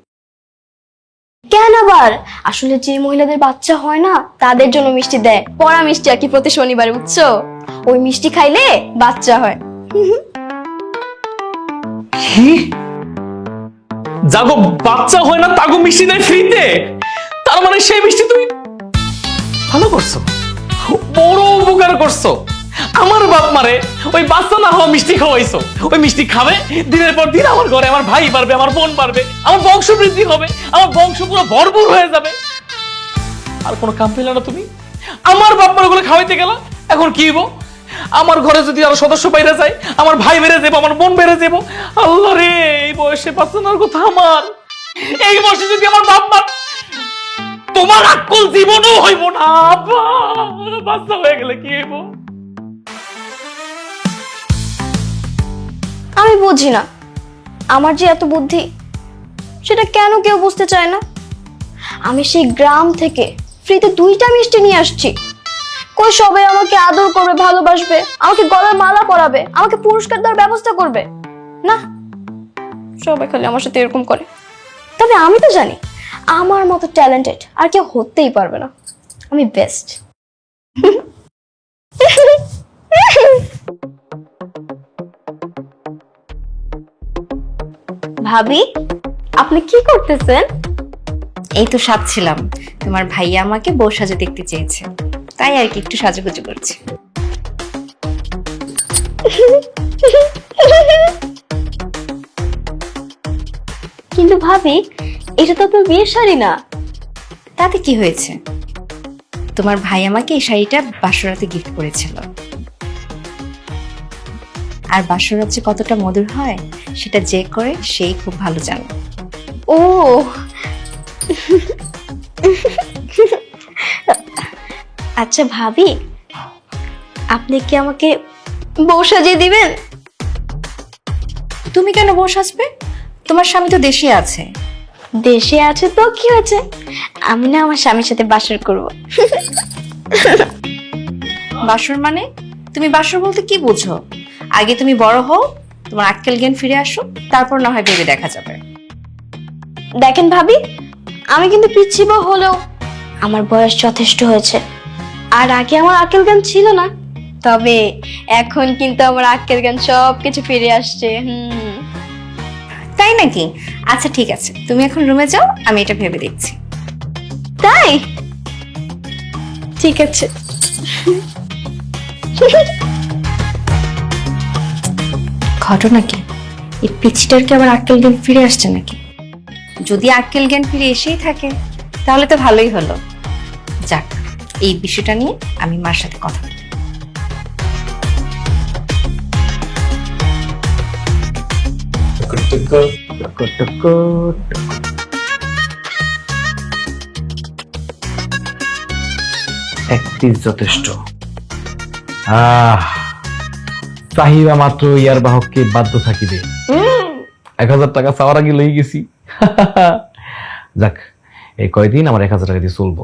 কেন আবার? আসলে যে মহিলাদের বাচ্চা হয় না, তাদের জন্য মিষ্টি দেয়, পড়া মিষ্টি আর কি, প্রতি শনিবারে, বুঝছো? ওই মিষ্টি খাইলে বাচ্চা হয়। কি? যাগো বাচ্চা হয় না তাগো মিষ্টি দেয় ফ্রিতে? তার মানে সেই মিষ্টি তুমি ভালো করছো, বড় উপকার করছো। আমার বাপ মারে ওই বাচ্চা না হওয়া মিষ্টি খাওয়াইছো। ওই মিষ্টি খাবে, দিনের পর দিন আমার ঘরে আমার ভাই বাড়বে, আমার বোন বাড়বে, আমার বংশ বৃদ্ধি হবে, আমার বংশ পুরো ভরপুর হয়ে যাবে। আর কোনো কাম পেলে না তুমি? আমার বাপ মার ওগুলো খাওয়াইতে গেল, এখন কি হইব? আমার ঘরে যদি আরো সদস্য বাইরে যায়, আমার ভাই বেড়ে যাবো, আমার বোন বেড়ে যাবো। আল্লাহ রে, এই বয়সে বাচ্চার কথা আমার, এই বয়সে যদি আমার বাপ মা, তোমার আক্কল জীবনও হইব না। আব্বা, বাচ্চা হয়ে গেলে কি হইব? আমি বুঝি না, আমার যে এত বুদ্ধি সেটা কেন কেউ বুঝতে চায় না। আমি সেই গ্রাম থেকে ফ্রিতে 2টা মিষ্টি নিয়ে আসছি। কই সবাই আমাকে আদর করবে, ভালোবাসবে, আমাকে গলার মালা পরাবে, আমাকে পুরস্কার দেওয়ার ব্যবস্থা করবে না, সবাই খালি আমার সাথে এরকম করে। তবে আমি তো জানি আমার মতো ট্যালেন্টেড আর কেউ হতেই পারবে না, আমি বেস্ট। ভাবি, আপনি কি করতেছেন? এই তো সাজছিলাম, তোমার ভাইয়া আমাকে বউ সাজে দেখতে চেয়েছে, তাই আর কি একটু সাজুগুজু করছে। কিন্তু ভাবি, এটা তো আপনার বিয়ের শাড়ি না। তাতে কি হয়েছে? তোমার ভাই আমাকে এই শাড়িটা বাসরাতে গিফট করেছিল, আর বাসরাত যে কতটা মধুর হয় সেটা যে করে সেই খুব ভালো জানে। ও, আচ্ছা ভাবি, আপনি কি আমাকে বউ সাজিয়ে দিবেন? তুমি কেন বউ সাজবে? তোমার স্বামী তো দেশে আছে। দেশে আছে তো কি হয়েছে, আমি না আমার স্বামীর সাথে বাসর করব। বাসর মানে? তুমি বাসর বলতে কি বুঝো? আগে তুমি বড় হও, তোমার আক্কেল জ্ঞান ফিরে আসো, তারপর না হয় ভেবে দেখা যাবে। দেখেন ভাবি, আমি কিন্তু পিচ্ছি বউ হলেও আমার বয়স যথেষ্ট হয়েছে, আর আগে আমার আক্কেল জ্ঞান ছিল না, তবে এখন কিন্তু আমার আক্কেল জ্ঞান সবকিছু ফিরে আসছে। তাই নাকি? আচ্ছা ঠিক আছে, তুমি এখন রুমে যাও, আমি এটা ভেবে দেখছি। তাই ঠিক আছে। ঘটনা কি? এই পিচিটার কি আবার আক্কেল জ্ঞান ফিরে আসছে নাকি? যদি আক্কেল জ্ঞান ফিরে এসেই থাকে তাহলে তো ভালোই হলো। যাক, এই বিষয়টা নিয়ে আমি মার সাথে কথা বলবো। এক পিস যথেষ্ট। চাহিদা মাত্র ইয়ার বাহককে বাধ্য থাকিবে। 1000 টাকা চাওয়ার আগে লই গেছি। যাক, এই কয়দিন আমার 1000 টাকা দিয়ে চলবো।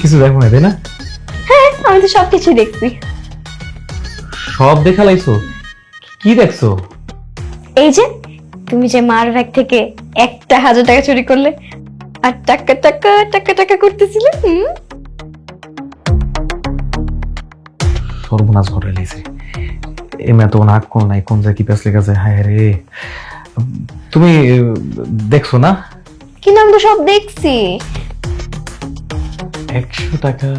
কিছু দেখো না, তাই না? হ্যাঁ, আমি তো সবকিছু দেখছি। সব দেখা লাইছো? কি দেখছো? এই যে তুমি যে মার ব্যাগ থেকে 1000 টাকা চুরি করলে আর টাকা টাকা টাকা টাকা করতেছিলে। সর্বনাশ ঘটে লিছে। এমে তো নাক কোন নাই, কোন জায়গায় কি পেছ লেগে আছে। হায় রে, তুমি দেখছো না? কিন্তু আমি তো সব দেখছি। 100 টাকা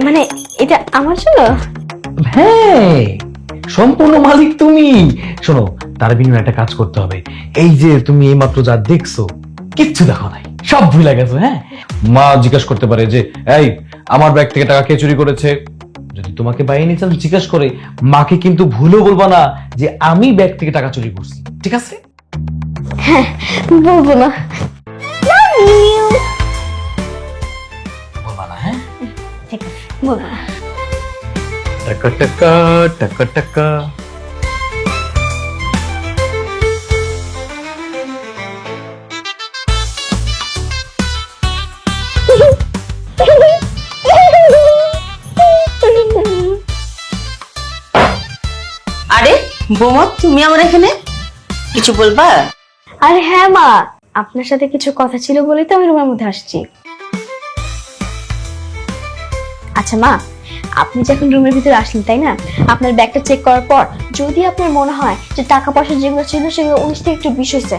মানে এটা আমার জন্য? হ্যাঁ, সম্পূর্ণ মালিক তুমি। শোনো, তার বিনিময়ে একটা কাজ করতে হবে। এই যে তুমি এইমাত্র যা দেখছো, কিচ্ছু দেখো নাই, সব ভুলে গেছো। হ্যাঁ, মা জিজ্ঞাসা করতে পারে যে এই আমার ব্যাগ থেকে টাকা কে চুরি করেছে। যদি তোমাকে বাইরে চান জিজ্ঞাসা করে, মাকে কিন্তু ভুলেও বলবা না যে আমি ব্যাগ থেকে টাকা চুরি করছি, ঠিক আছে? বলবো না। বলবা না? হ্যাঁ, ঠিক আছে, বলবো না। টাকা টাকা টাকা টাকা। আরে বৌমা, তুমি আমার এখানে কিছু বলবা? আরে হ্যাঁ মা, আপনার সাথে কিছু কথা ছিল বলেই তো আমি রুমের মধ্যে আসছি। আচ্ছা মা, আপনি যখন রুমের ভিতরে আসলেন তাই না, আপনার ব্যাগটা চেক করার পর যদি আপনার মনে হয় যে টাকা পয়সা যেগুলো ছিল সেগুলো 19 থেকে একটু বেশি হয়েছে,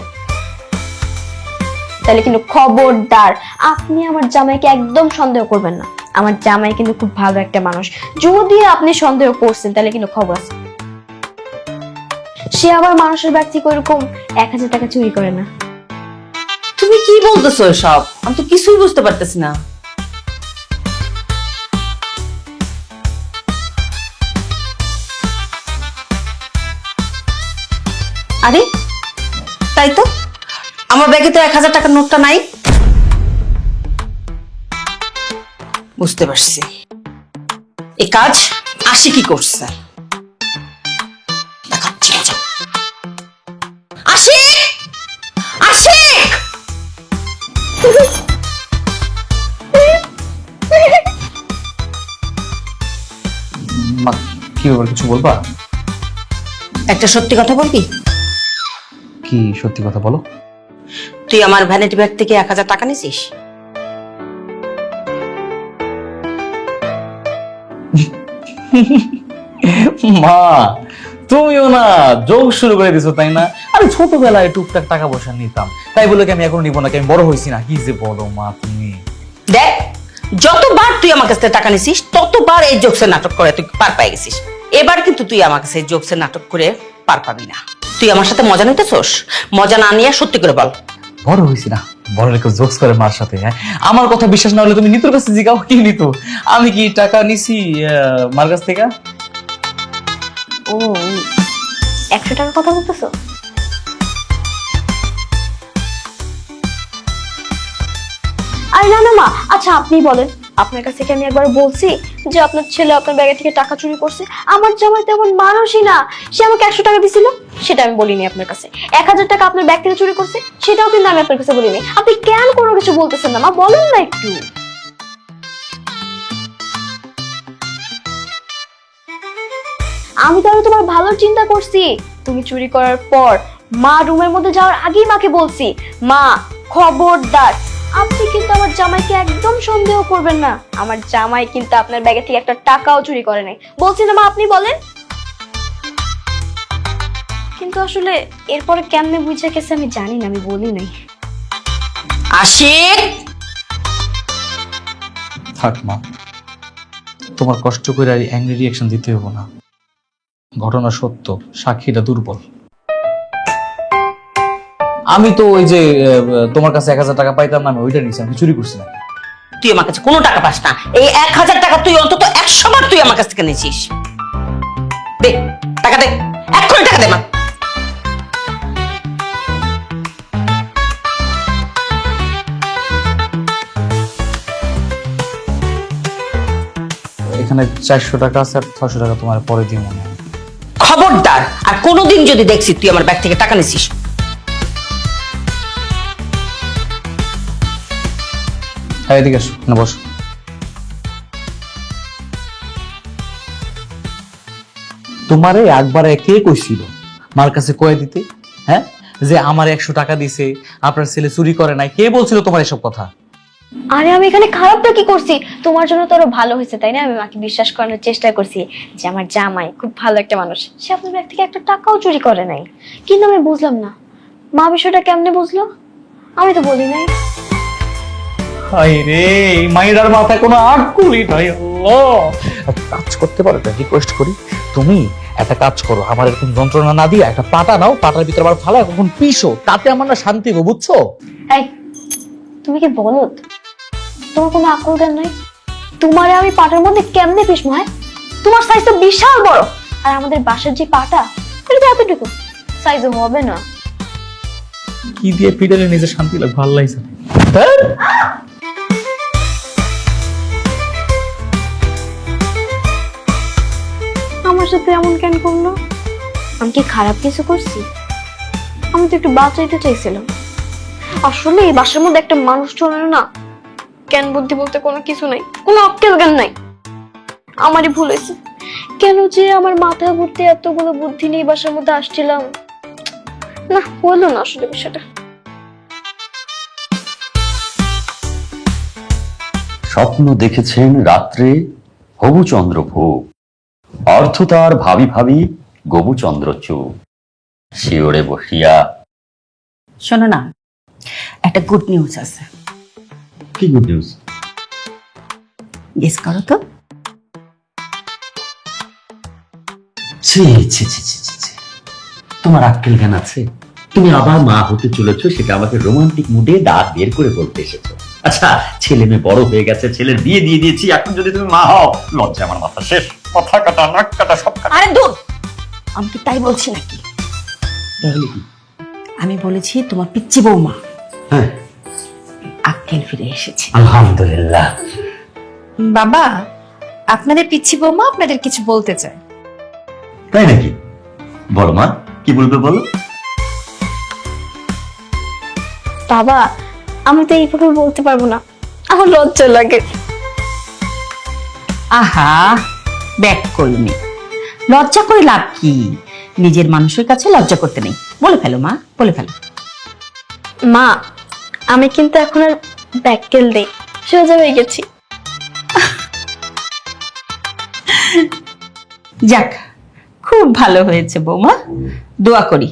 তাহলে কিন্তু খবরদার আপনি আমার জামাইকে একদম সন্দেহ করবেন না। আমার জামাই কিন্তু খুব ভালো একটা মানুষ। যদি আপনি সন্দেহ করছেন তাহলে কিন্তু খবর আছে। সে আবার মানুষের ব্যাগ থেকে ওইরকম 1000 টাকা চুরি করে না। তুমি কি বলতেছো সব? আমি তো কিছুই বুঝতে পারতেছি না। আরে তাই তো, আমার ব্যাগে তো 1000 টাকার নোটটা নাই। বুঝতে পারছি এই কাজ আশি কি করছে। দেখাচ্ছি মজা। আশিক, আশিক! মা, কি ব্যাপার, কিছু বলবা? একটা সত্যি কথা বলবি? কি সত্যি কথা বলো? তুই আমার ভ্যানিটি ব্যাগ থেকে 1000 টাকা নিছিস? মা, তুমিও না যোগ শুরু করে দিছো, তাই না? আরে ছোটবেলায় টুকটাক টাকা পয়সা নিতাম, তাই বলে কি আমি এখন নিবো না? আমি বড় হয়েছি না? কি যে বলো মা তুমি। দেখ, যতবার তুই আমার কাছ থেকে টাকা নিছিস ততবার এই জোকসের নাটক করে তুই পার পাই গেছিস। এবার কিন্তু তুই আমার কাছে জোকসের নাটক করে পার পাবি না। তুই আমার সাথে মজা নিতেছস? মজা না নিয়ে সত্যি করে বল। বড় হয়েছি না? বড় রেখে জোকস করে মার সাথে। হ্যাঁ, আমার কথা বিশ্বাস না হলে তুমি নিতুর কাছে জিগাও। কি নিত? আমি কি টাকা নিছি মার কাছ থেকে? ও, 100 টাকার কথা বলতেছো? আরে না না মা, আচ্ছা আপনি বলেন, আপনার কাছে কি আমি একবার বলছি যে আপনার ছেলে আপনার ব্যাগে থেকে টাকা চুরি করছে? আমার জামাই তেমন মানুষই না, সে আমাকে 100 টাকা দিছিল, সেটা আমি বলিনি আপনার কাছে। 1000 টাকা আপনার ব্যাগ থেকে চুরি করছে, সেটাও কিন্তু আমি আপনার কাছে বলিনি। আপনি কেন কোনো কিছু বলতেছেন না মা? বলেন না একটু। আমি তো আরো তোমার ভালো চিন্তা করছি। তুমি চুরি করার পর মা রুমের মধ্যে যাওয়ার আগেই মাকে বলছি, মা খবরদার আপনি কিন্তু আমার জামাইকে একদম সন্দেহ করবেন না। আমার জামাই কিন্তু আপনার ব্যাগে থেকে একটা টাকাও চুরি করে নাই, বলছি না মা? আপনি বলেন। কিন্তু আসলে এরপরে কেমনে বুঝে গেছে আমি জানি না, আমি বলি নাই। আশিক, থাক মা, তোমার কষ্ট করে আর অ্যাংরি রিয়াকশন দিতে হবো না। ঘটনা সত্য, সাক্ষীটা দুর্বল। আমি তো ওই যে তোমার কাছে 1000 টাকা পাইতাম না, আমি ওইটা নিয়েছি, আমি চুরি করছি না। তুই আমার কাছে কোনো টাকা পাস না। এই 1000 টাকা তুই অন্তত 100 বার তুই আমার কাছ থেকে নিয়েছিস। দে টাকা, দে এক্ষুনি টাকা দে মা। এখানে 400 টাকা আছে আর 600 টাকা তোমার পরে দিয়ে মনে হয়। খবরদার, আর কোনোদিন যদি দেখছি তুই আমার ব্যাগ থেকে টাকা নিছিস। হ্যাঁ, এদিকে আসো, না বসো। তোমারে একবারে কে কইছিল মার কাছে কয়ে দিতে? হ্যাঁ, যে আমার 100 টাকা দিছে, আপনার ছেলে চুরি করে নাই, কে বলছিল তোমার এসব কথা? আরে আমি এখানে খারাপটা কি করছি? তোমার জন্য তো আরো ভালো হয়েছে, তাই না? আমি মাকে বিশ্বাস করানোর চেষ্টা করছি যে আমার জামাই খুব ভালো একটা মানুষ, সে আপনার ব্যাগ থেকে একটা টাকাও চুরি করে নাই। কিন্তু আমি বুঝলাম না মা বিষয়টা কেমনে বুঝলো, আমি তো বলি নাই। হাই রে, এই মাইরার মাথায় কোনো আটকুলি নাই। আল্লাহ, একটা কাজ করতে পারো, একটা রিকোয়েস্ট করি, তুমি একটা কাজ করো, আমার এরকম যন্ত্রণা না দিয়ে একটা পাটা নাও, পাটার ভিতরে আবার ফালা এখন পিসো, তাতে আমার না শান্তি হবে, বুঝছো? এই, তুমি কি বলো? তোমার কোনো আকল জ্ঞান নাই? তোমারে আমি পাটার মধ্যে কেমনে পিসমু? হ্যাঁ, তোমার সাইজ তো বিশাল বড়, আর আমাদের বাসার যে পাটা এটা তো এতটুকু, সাইজও হবে না। কি দিয়ে পিটালে নিজে শান্তি লাগে, ভালো লাগছে না। আমার সাথে এমন কেন করলো? আমি কি খারাপ কিছু করছি? আমি তো একটু বাঁচাইতে চাইছিলাম। আসলে এই বাসার মধ্যে একটা মানুষ চলে না, জ্ঞান বুদ্ধি বলতে কোনো কিছু নাই, কোনো অক্কেল জ্ঞান নাই। আমারই ভুল হয়েছে। কেন যে আমার মাথা ভর্তি এতগুলো বুদ্ধি নিয়ে এই বাসার মধ্যে আসছিলাম, না হলো না আসলে বিষয়টা। স্বপ্ন দেখেছেন রাত্রে হবু চন্দ্র ভোগ, অর্থ তার ভাবি ভাবি গবু চন্দ্র চুপ, শিওরে বসিয়া। শোনো না, একটা গুড নিউজ আছে। কি গুড নিউজ? গেস করো তো। ছি ছি ছি ছি ছি ছি। তোমার আক্কেল জ্ঞান আছে? তুমি আবার মা হতে চলেছো, সেটা আমাকে রোমান্টিক মুডে দাঁত বের করে বলতে এসেছো। আচ্ছা, ছেলে মেয়ে বড় হয়ে গেছে, ছেলের বিয়ে দিয়ে দিয়েছি, এখন যদি তুমি মা হও, লজ্জা আমার মাথা শেষ। মাথা কাটা, নাক কাটা, সব কাটা। আরে দূর, আমি কি তাই বলছি নাকি? তাহলে কি? আমি বলেছি তোমার পিচ্চি বৌমা হ্যাঁ, আক্কেল ফিরে এসেছে। আলহামদুলিল্লাহ। বাবা, আপনাদের পিচ্ছি বৌমা আপনাদের কিছু বলতে চায়। তাই নাকি? বলো মা, কি বলবে বলো। বাবা, আমি তো এইভাবে বলতে পারবো না, আমার লজ্জা লাগে। আহা, ব্যাক করনি, লজ্জা করে লাভ কি? নিজের মানুষের কাছে লজ্জা করতে নেই। বলে ফেলো মা, বলে ফেলো। মা, আমি কিন্তু এখন আর ব্যাককেল দেই, সোজা হয়ে গেছি। যাক, খুব ভালো হয়েছে বৌমা। দোয়া করি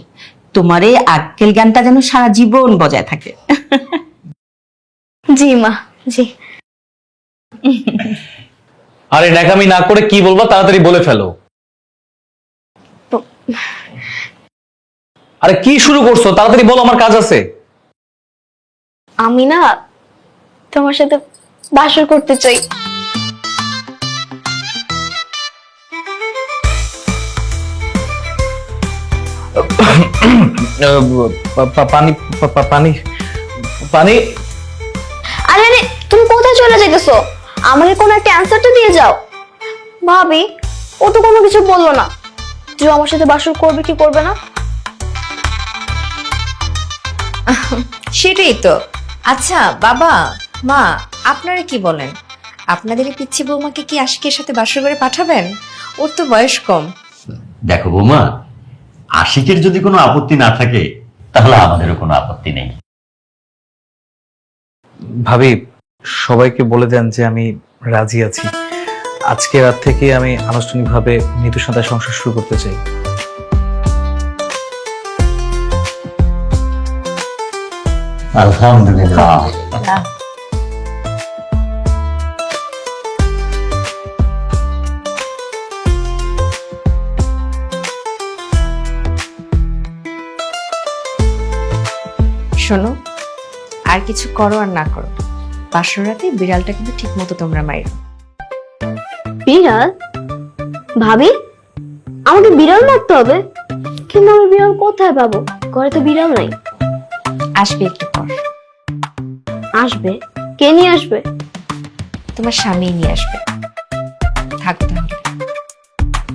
তোমার এই আক্কেল জ্ঞানটা যেন সারা জীবন বজায় থাকে। জি মা, জি। আরে ন্যাকামি না করে কি বলবো তাড়াতাড়ি বলে ফেলো। আরে কি শুরু করছো, তাড়াতাড়ি বলো, আমার কাজ আছে। আমি না তোমার সাথে বাসর করতে চাই। পানি পানি পানি। আরে আরে, তুমি কোথায় চলে যেতেছো? আমাকে কোনো একটা অ্যান্সার তো দিয়ে যাও। ভাবি, ও তো কোনো কিছু বললো না যে ও আমার সাথে বাসর করবে কি করবে না। সেটাই তো। আচ্ছা বাবা, মা, আপনারা কি বলেন? আপনাদের এই পিচ্ছি বৌমাকে কি আশিকের সাথে বাসর করে পাঠাবেন? ওর তো বয়স কম। দেখো বৌমা, আশিকের যদি কোনো আপত্তি না থাকে, তাহলে আমাদেরও কোনো আপত্তি নেই। ভাবি, সবাইকে বলে দেন যে আমি রাজি আছি। আজকে রাত থেকে আমি আনুষ্ঠানিকভাবে নিতুর সাথে সংসার শুরু করতে চাই। আলহামদুলিল্লাহ। শোনো, আর কিছু করো আর না করো, বাসর রাতে বিড়ালটা কিন্তু ঠিক মতো তোমরা মাইরো। বিড়াল? ভাবি, আমাকে বিড়াল মারতে হবে? কিন্তু আমি বিড়াল কোথায় পাবো? ঘরে তো বিড়াল নাই। আসবে একটু পর, আসবে? কে নিয়ে আসবে? তোমার স্বামী নিয়ে আসবে। থাকো তাহলে।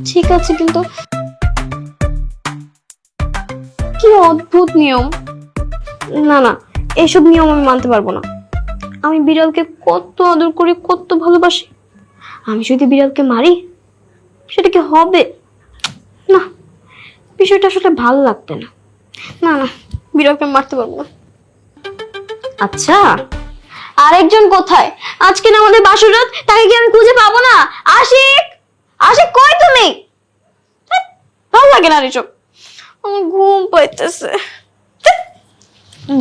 ঠিক আছে, কিন্তু কি অদ্ভুত নিয়ম! না না, এইসব নিয়ম আমি মানতে পারবো না। আমি বিড়ালকে কত আদর করি, কত ভালোবাসি। আমি যদি বিড়ালকে মারি, সেটা কি হবে? না, বিষয়টা আসলে ভালো লাগবে না। না না, বিড়ালকে মারতে পারবো না। আচ্ছা, আরেকজন কোথায়? আজকে না আমাদের বাসর রাত, তাকে কি আমি খুঁজে পাবো না? আশিক, আশিক কই তুমি? ধ্যাৎ, ভালো লাগে না এসব। আমার ঘুম পাইতেছে।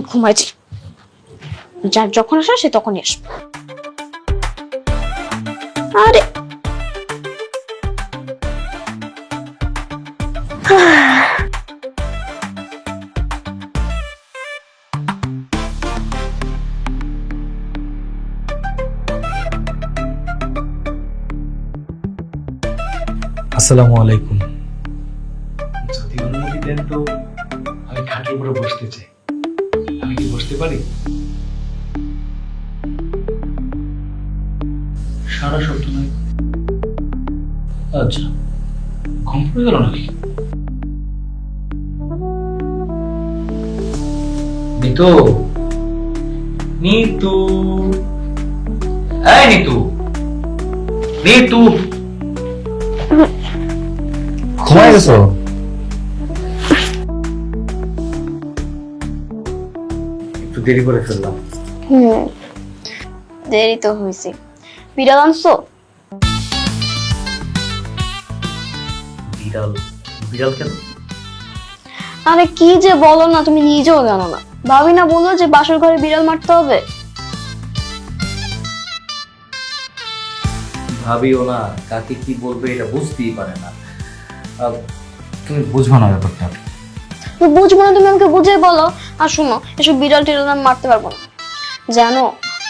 ঘুমাইছি, যার যখন আসা সে তখনই আসবে। আরে আসসালামু আলাইকুম। যদি অনুমতি দেন তো আমি খাটের উপরে বসতে চাই। আমি কি বসতে পারি? সারা শব্দ নয়। আচ্ছা, ঘুম পড়ে গেল নাকি? নিতু, নিতু, এই নিতু, নিতু, ঘুমায় গেছো? একটু দেরি করে ফেললাম। দেরি তো হয়েছে। বিড়াল আনছো? বিড়াল? বিড়াল কেন? আরে কি যে বলো না, তুমি নিজেও জানো না। ভাবি না বললো যে বাসর ঘরে বিড়াল মারতে হবে? ভাবিও না, কাকে কি বলবে এটা বুঝতেই পারে না। তুমি বুঝবা না ব্যাপারটা। তুমি বুঝবো না, তুমি আমাকে বুঝে বলো। আর শোনো, এসব বিড়াল টিড়াল আমি মারতে পারবো না। জানো,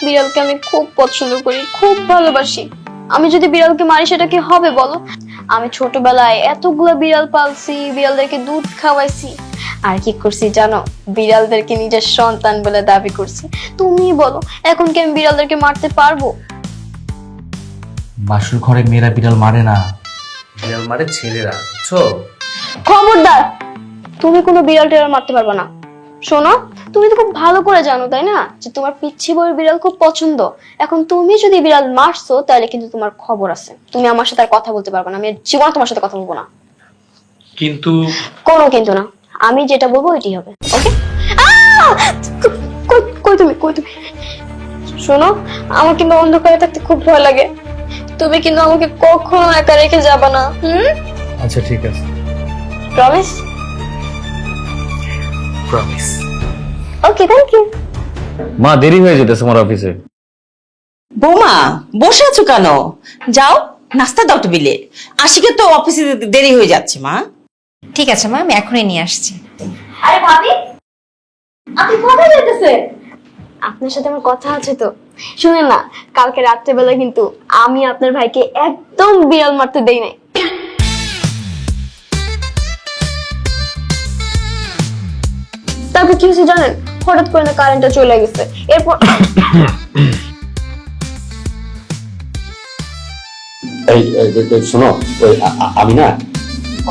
বিড়ালকে আমি খুব পছন্দ করি, খুব ভালোবাসি। আমি যদি বিড়ালকে মারি সেটা কি হবে বলো? আমি ছোটবেলায় এতগুলো বিড়াল পালছি, বিড়ালদেরকে দুধ খাওয়াইছি, আর কি করছি জানো? বিড়ালদেরকে নিজের সন্তান বলে দাবি করছি। তুমি বলো, এখন কি আমি বিড়ালদেরকে মারতে পারবো? বাসুর ঘরে মেয়েরা বিড়াল মারে না, বিড়াল মারে ছেলেরা, বুঝছো? খবরদার, তুমি কোনো বিড়াল টিড়াল মারতে পারবে না। শোনো, তুমি তো খুব ভালো করে জানো তাই না যে তোমার পিচ্ছি বউয়ের বিড়াল খুব পছন্দ। এখন তুমি যদি বিড়াল মারছো, তাহলে কিন্তু তোমার খবর আছে। তুমি আমার সাথে আর কথা বলতে পারবে না। আমি জীবনে তোমার সাথে কথা বলবো না। কিন্তু কোনো কিন্তু না, আমি যেটা বলবো ওইটাই হবে। ওকে? কই তুমি, কই তুমি? শোনো, আমার কিন্তু অন্ধকারে থাকতে খুব ভয় লাগে। তুমি কিন্তু আমাকে কখনো একা রেখে যাবে না। আচ্ছা ঠিক আছে, promise? Promise. Okay, thank you. মা, দেরি হয়ে যেতেছে আমার অফিসে। বৌমা, বসে আছো কেন? যাও নাস্তা দাও টেবিলে। আশিকে তো অফিসে দেরি হয়ে যাচ্ছে মা। ঠিক আছে মা, আমি এখনই নিয়ে আসছি। আরে ভাবি, আপনি কোথায় যেতেছে? আপনার সাথে আমার কথা আছে তো। শুনেন না, কালকে রাত্রেবেলা কিন্তু আমি আপনার ভাইকে একদম বিড়াল মারতে দেই নাই। তারপর কি হয়েছে জানেন? হঠাৎ করে না কারেন্টটা চলে গেছে। এরপর শোনো, আমি না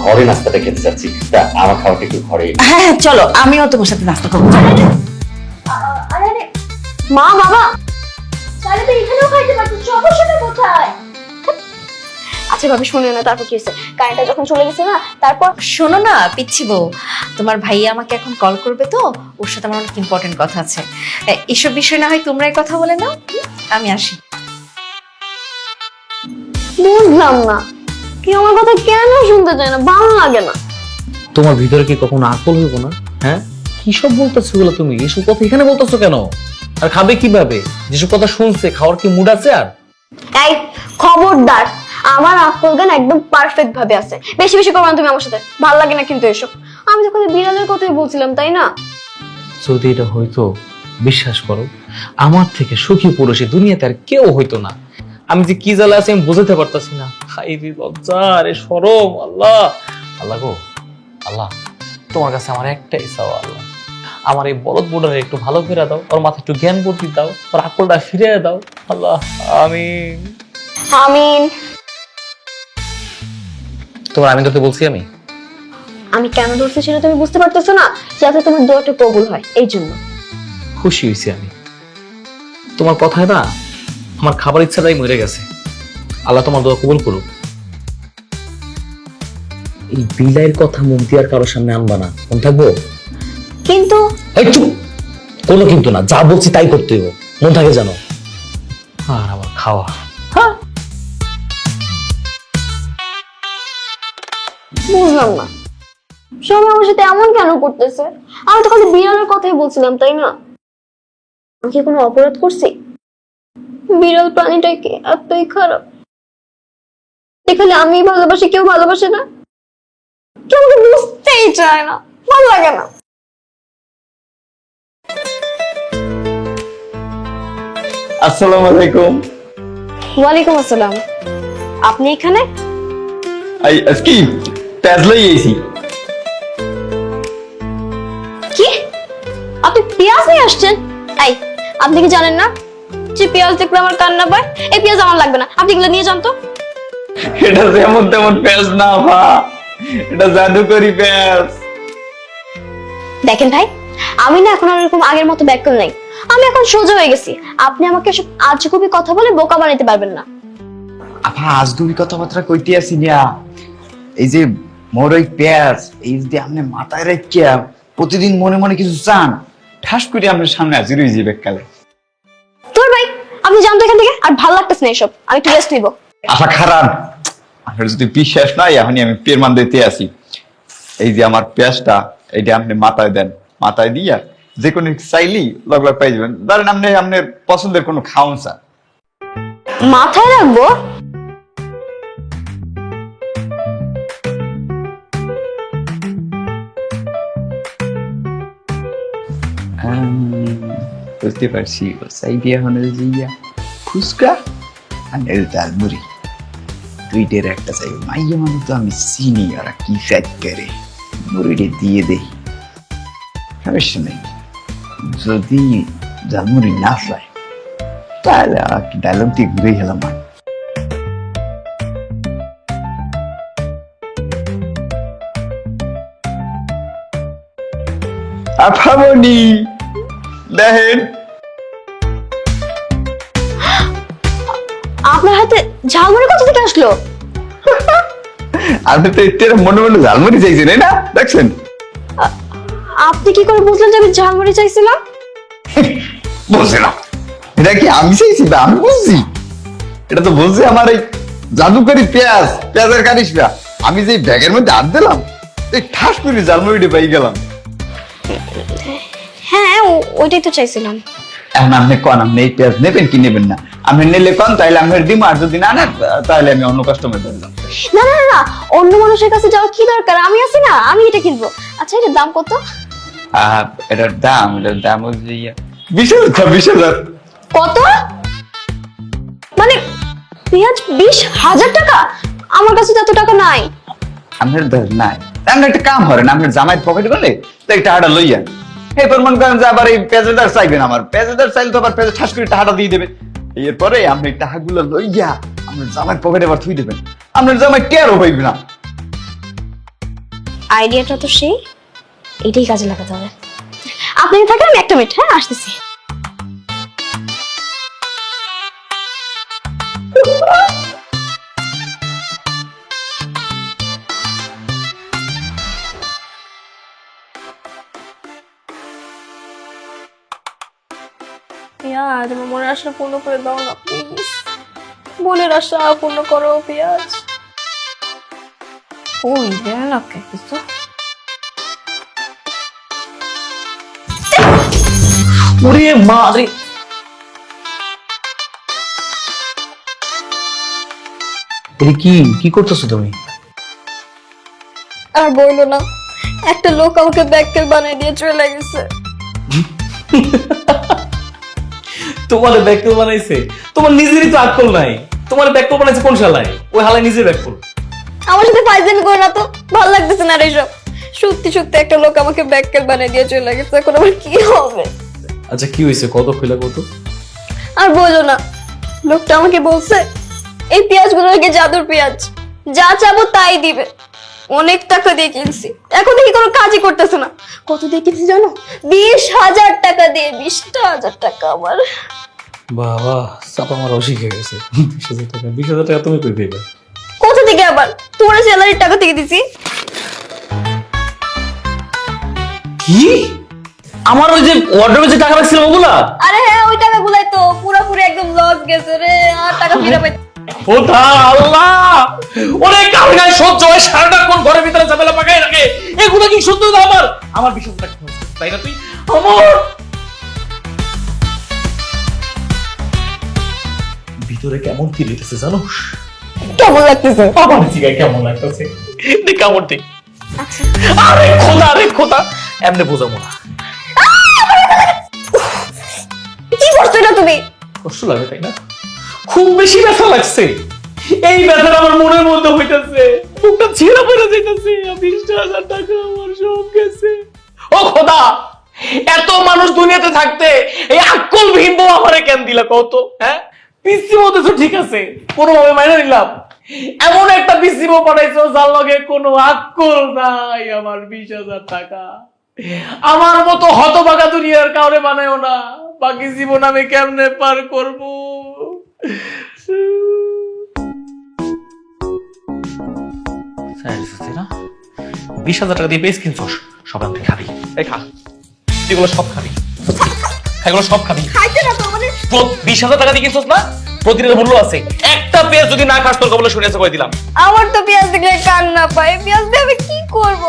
ঘরে নাস্তাটা খেতে চাচ্ছি, তা আমার খাবারটা একটু ঘরে। হ্যাঁ চলো, আমিও তোমার সাথে নাস্তা করবো। মা, বাবা, তাহলে তো এখানেও খাইতে পারতো। সমস্যাটা কোথায়? আচ্ছা ভাবি, শুনে না, তারপর কি হয়েছে? কারেন্টটা যখন চলে গেছে না, তারপর শোনো না পিচ্ছি বউ, তোমার ভাইয়া আমাকে এখন কল করবে, তো ওর সাথে আমার অনেক ইম্পর্টেন্ট কথা আছে। এসব বিষয় না হয় তোমরাই কথা বলে নাও, আমি আসি। বুঝলাম না, কি আমার কথা কেন শুনতে চায় না? ভালো লাগে না। তোমার ভিতরে কি কখনো আকল হইব না? হ্যাঁ, কি সব বলতেছো এগুলো তুমি? এসব কথা এখানে বলতেছো কেন? আর খাবে কিভাবে? যেসব কথা শুনছে খাওয়ার কি মুড আছে আর? এই খবরদার, আমার আক্কেল জ্ঞান একদম পারফেক্ট ভাবে আছে। বেশি বেশি করো না তুমি আমার সাথে, ভালো লাগে না কিন্তু এসব। আমি তো খালি বিড়ালের কথাই বলছিলাম, তাই না? যদি এটা হইতো, বিশ্বাস করো, আমার থেকে সুখী পুরুষ এই দুনিয়াতে আর কেউ হইতো না। আমি যে কি জ্বালা আছি আমি বুঝতে পারতাছি না। হাই রে লজ্জা রে শরম। আল্লাহ, আল্লাহ গো, আল্লাহ তোমার কাছে আমার একটাই চাওয়া, আল্লাহ আমার এই বলদ বুড়ারে একটু ভালো করে দাও, ওর মাথায় একটু জ্ঞান বুদ্ধি দাও, ওর আকলটা ফিরে দাও, আল্লাহ আমিন। আমিন। তোমার আমি তো বলছি আমি কেন ধরছি সেটা তুমি বুঝতে পারতেছো না? যাতে তোমার দোয়াটা কবুল হয়, এই জন্য। খুশি হয়েছি আমি তোমার কথায় না, আমার খাবার ইচ্ছাটাই মরে গেছে। আল্লাহ তোমার দোয়া কবুল করুক। এই বিলাইয়ের কথা মুখ দিয়ে আর কারোর সামনে আনবা না, মন থাকবো? কিন্তু এই চুপ! কোনো কিন্তু না, যা বলছি তাই করতে হবে, মন থাকে জানো। আর আমার খাওয়া বুঝলাম না, সবাই আমার সাথে এমন কেন করতেছে? আমি তো খালি বিড়ালের কথাই বলছিলাম, তাই না? আমি কি কোনো অপরাধ করছি? বিড়াল প্রাণীটাই কি এতই খারাপ? এখানে আমি ভালোবাসি, কেউ ভালোবাসে না, কেউ আমাকে বুঝতেই চায় না, ভালো লাগে না। আসসালামু আলাইকুম। ওয়ালাইকুম আসসালাম। আপনি এখানে? আজকে পেঁয়াজ লই আইছি। কি? আপনি পেঁয়াজ নিয়ে আসছেন? এই, আপনি কি জানেন না যে পেঁয়াজ দেখলে আমার কান্না পায়? এই পেঁয়াজ আমার লাগবে না, আপনি এগুলো নিয়ে যান তো। এটা যেমন তেমন পেঁয়াজ না ভা, এটা জাদুকরি পেঁয়াজ। দেখেন ভাই, আমি না এখন আর এরকম আগের মতো ব্যাকল নাই। আমি এখন সোজা হয়ে গেছি। আপনি আমাকে সব আজগুবি কথা বলে বোকা বানাতে পারবেন না। আপা আজগুবি কথাবার্তা কইতে আসি না। এই যে মোর ওই পেঁয়াজ, এই যদি আপনি মাথায় রাখিয়া প্রতিদিন মনে মনে কিছু চান, ঠাস করে আপনার সামনে হাজির হয়ে যাবে কালে। তোর ভাই, আপনি যান তো এখান থেকে, আর ভালো লাগতেছে না এসব। আমি একটু রেস্ট নিব। আপা খারাপ, আপনার যদি বিশ্বাস নাই এখনই আমি পেরমান দিতে আসি। এই যে আমার পেঁয়াজটা, এইটা আপনি মাথায় দেন, মাথায় দিয়া যে কোনো চাইলেই লগ লগ পাই যাবেন। ধরেন আপনি আপনার পছন্দের কোনো খাওন চা, মাথায় রাখবো? বুঝতে পারছি। চাই দিয়া হনে যাইয়া ফুচকা আর ডালমুড়ি, দুইটার একটা চাই। মাইয়া মানে তো আমি চিনি, ওরা কি ফ্যাট করে মুড়িটা দিয়ে দেই, সমস্যা নেই। যদি ডালমুড়ি না চায় তাহলে ডায়লগ দিয়ে ঘুরে গেলাম। আফামনি দেখেন, আপনার হাতে ঝালমুড়ি কোথা থেকে আসলো? আপনি তো এতে মনে মনে ঝালমুড়ি চাইছেন, এই না দেখছেন? আপনি কি করে বুঝলেন যে আমি ঝালমুড়ি চাইছিলাম? বলছে না, এটা কি আমি চাইছি বা আমি বুঝছি? এটা তো বলছে আমার এই জাদুকরি পেঁয়াজ, পেঁয়াজের কারিশরা। আমি যে ব্যাগের মধ্যে হাত দিলাম, এই ঠাস করে ঝালমুড়িটা পাই গেলাম। হ্যাঁ, ওইটাই তো চাইছিলাম। এখন আপনি কন, আপনি এই পেঁয়াজ নেবেন কি নেবেন না? আপনি নিলে কন, তাইলে আমি দিব, আর যদি না নেন তাহলে আমি অন্য কাস্টমার ধরলাম। না না না, অন্য মানুষের কাছে যাওয়ার কি দরকার? আমি আছি না, আমি এটা কিনবো। আচ্ছা, এটার দাম কত? এটার দাম হচ্ছে 20,000। কত? মানে পেঁয়াজ 20,000 টাকা? আমার কাছে তো এত টাকা নাই। আপনার নাই, আপনি একটা কাম করেন, আপনার জামাইয়ের পকেট গেলে তো এই টাকাটা লইয়া এরপর মনে করেন যে আবার এই পেঁয়াজেদার চাইবেন, আমার পেঁয়াজেদার চাইলে তো আবার পেঁয়াজ ঠাস করে টাকাটা দিয়ে দেবে। এরপরে আপনি টাকাগুলো লইয়া আপনার জামাইয়ের পকেটে আবার থুই দেবেন, আপনার জামাই টেরও হইবে না। আইডিয়াটা তো সেই, এটাই কাজে লাগাতে হবে। আপনি থাকেন, আমি একটা মিনিট, হ্যাঁ আসতেছি। পেঁয়াজ, আমার মনের আশা পূর্ণ করে দাও না প্লিজ। মনের আশা পূর্ণ করো পেঁয়াজ। ওই দেখ না কিছু। ওরে মা রে, কি করতেছো তুমি? আর বইলো না, একটা লোক আমাকে ব্যাককেল বানিয়ে দিয়ে চলে গেছে। তোমার ব্যাককল বানাইছে? তোমার নিজেরই তো আকল নাই, তোমার ব্যাককল বানাইছে কোন শালায়? ওই হালায় নিজের ব্যাককল। আমার সাথে ফাইজলামি করে না তো, ভালো লাগতেছে না রে এসব। সত্যি সত্যি একটা লোক আমাকে ব্যাককেল বানিয়ে দিয়ে চলে গেছে, এখন আমার কি হবে? আচ্ছা কি হয়েছে, কত খুলা কত? আর বলো না, লোকটা আমাকে বলছে এই পেঁয়াজগুলো নাকি জাদুর পেঁয়াজ, যা চাবো তাই দিবে। অনেক টাকা দিয়ে কিনছি, এখন দেখি কোনো কাজই করতেছে না। কত দিয়ে কিনছি জানো? 20,000 টাকা দিয়ে। 20,000 টাকা আমার। বাবা, চাপা আমার অসুখ হয়ে গেছে। 20,000 টাকা, 20,000 টাকা তুমি কই পেবে? কোথা থেকে আবার? তোমার স্যালারির টাকা থেকে দিছি। কি? আমার ওই যে ওয়ার্ডরোবে যে টাকা রাখছিলাম ওগুলা? আরে হ্যাঁ, ওই টাকাগুলাই তো পুরোপুরি একদম লস গেছে রে। আর টাকা ফিরে পাই। খোদা আল্লাহ, ওরে কালগায় সহ্য হয় সারাটা কোন ঘরের ভিতরে ঝামেলা পাকায় রাখে। এগুলো কি সত্য? আমার 20,000 টাকা তাই না? তুই আমার ভিতরে কেমন ফিল হইতেছে জানো? কেমন লাগতেছে? আমার জিগায় কেমন লাগতেছে? দে কামড় দে। আরে খোদা, এমনি বোঝাবো না। কি করছো এটা তুমি? কষ্ট লাগে তাই না? খুব বেশি ব্যথা লাগছে। এই ব্যথাটা আমার মনের মধ্যে হইতেছে, বুকটা ছিঁড়া পড়ে যাইতেছে। 20,000 টাকা আমার সব গেছে। ও খোদা, এত মানুষ দুনিয়াতে থাকতে এই আকলবিহীন বউ আমারে কেন দিলা কত? হ্যাঁ, পিসি মতো তো ঠিক আছে, কোনোভাবে মাইনে নিলাম। এমন একটা পিসি বউ পাঠাইছো যার লগে কোনো আকল নাই। আমার 20,000 টাকা আমার মতো হতভাগা দুনিয়ার কাউরে বানায়ও না। বাকি জীবন আমি কেমনে পার করব? 20,000 টাকা দিয়ে পেস কিনছস, সব আমি খাবি। এই খা, এগুলো সব খাবি, এগুলো সব খাবি। খাইতে না তো মানে 20,000 টাকা দিয়ে কিনছস না? প্রতিদিনের মূল্য আছে। একটা পেঁয়াজ যদি না খাস তোর কবলে শুনেছে কই দিলাম। আমার তো পেঁয়াজ দেখলে কান্না পায়। পেঁয়াজ দিয়ে আমি কি করব?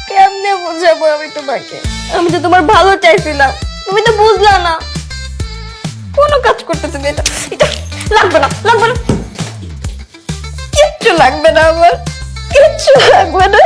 কেমনে বুঝাবো আমি তোমাকে? আমি তো তোমার ভালো চাইছিলাম, তুমি তো বুঝলা না। কোনো কাজ করতে তুমি এটা লাগবে না, লাগবে না, কিচ্ছু লাগবে না, আমার কিচ্ছু লাগবে না।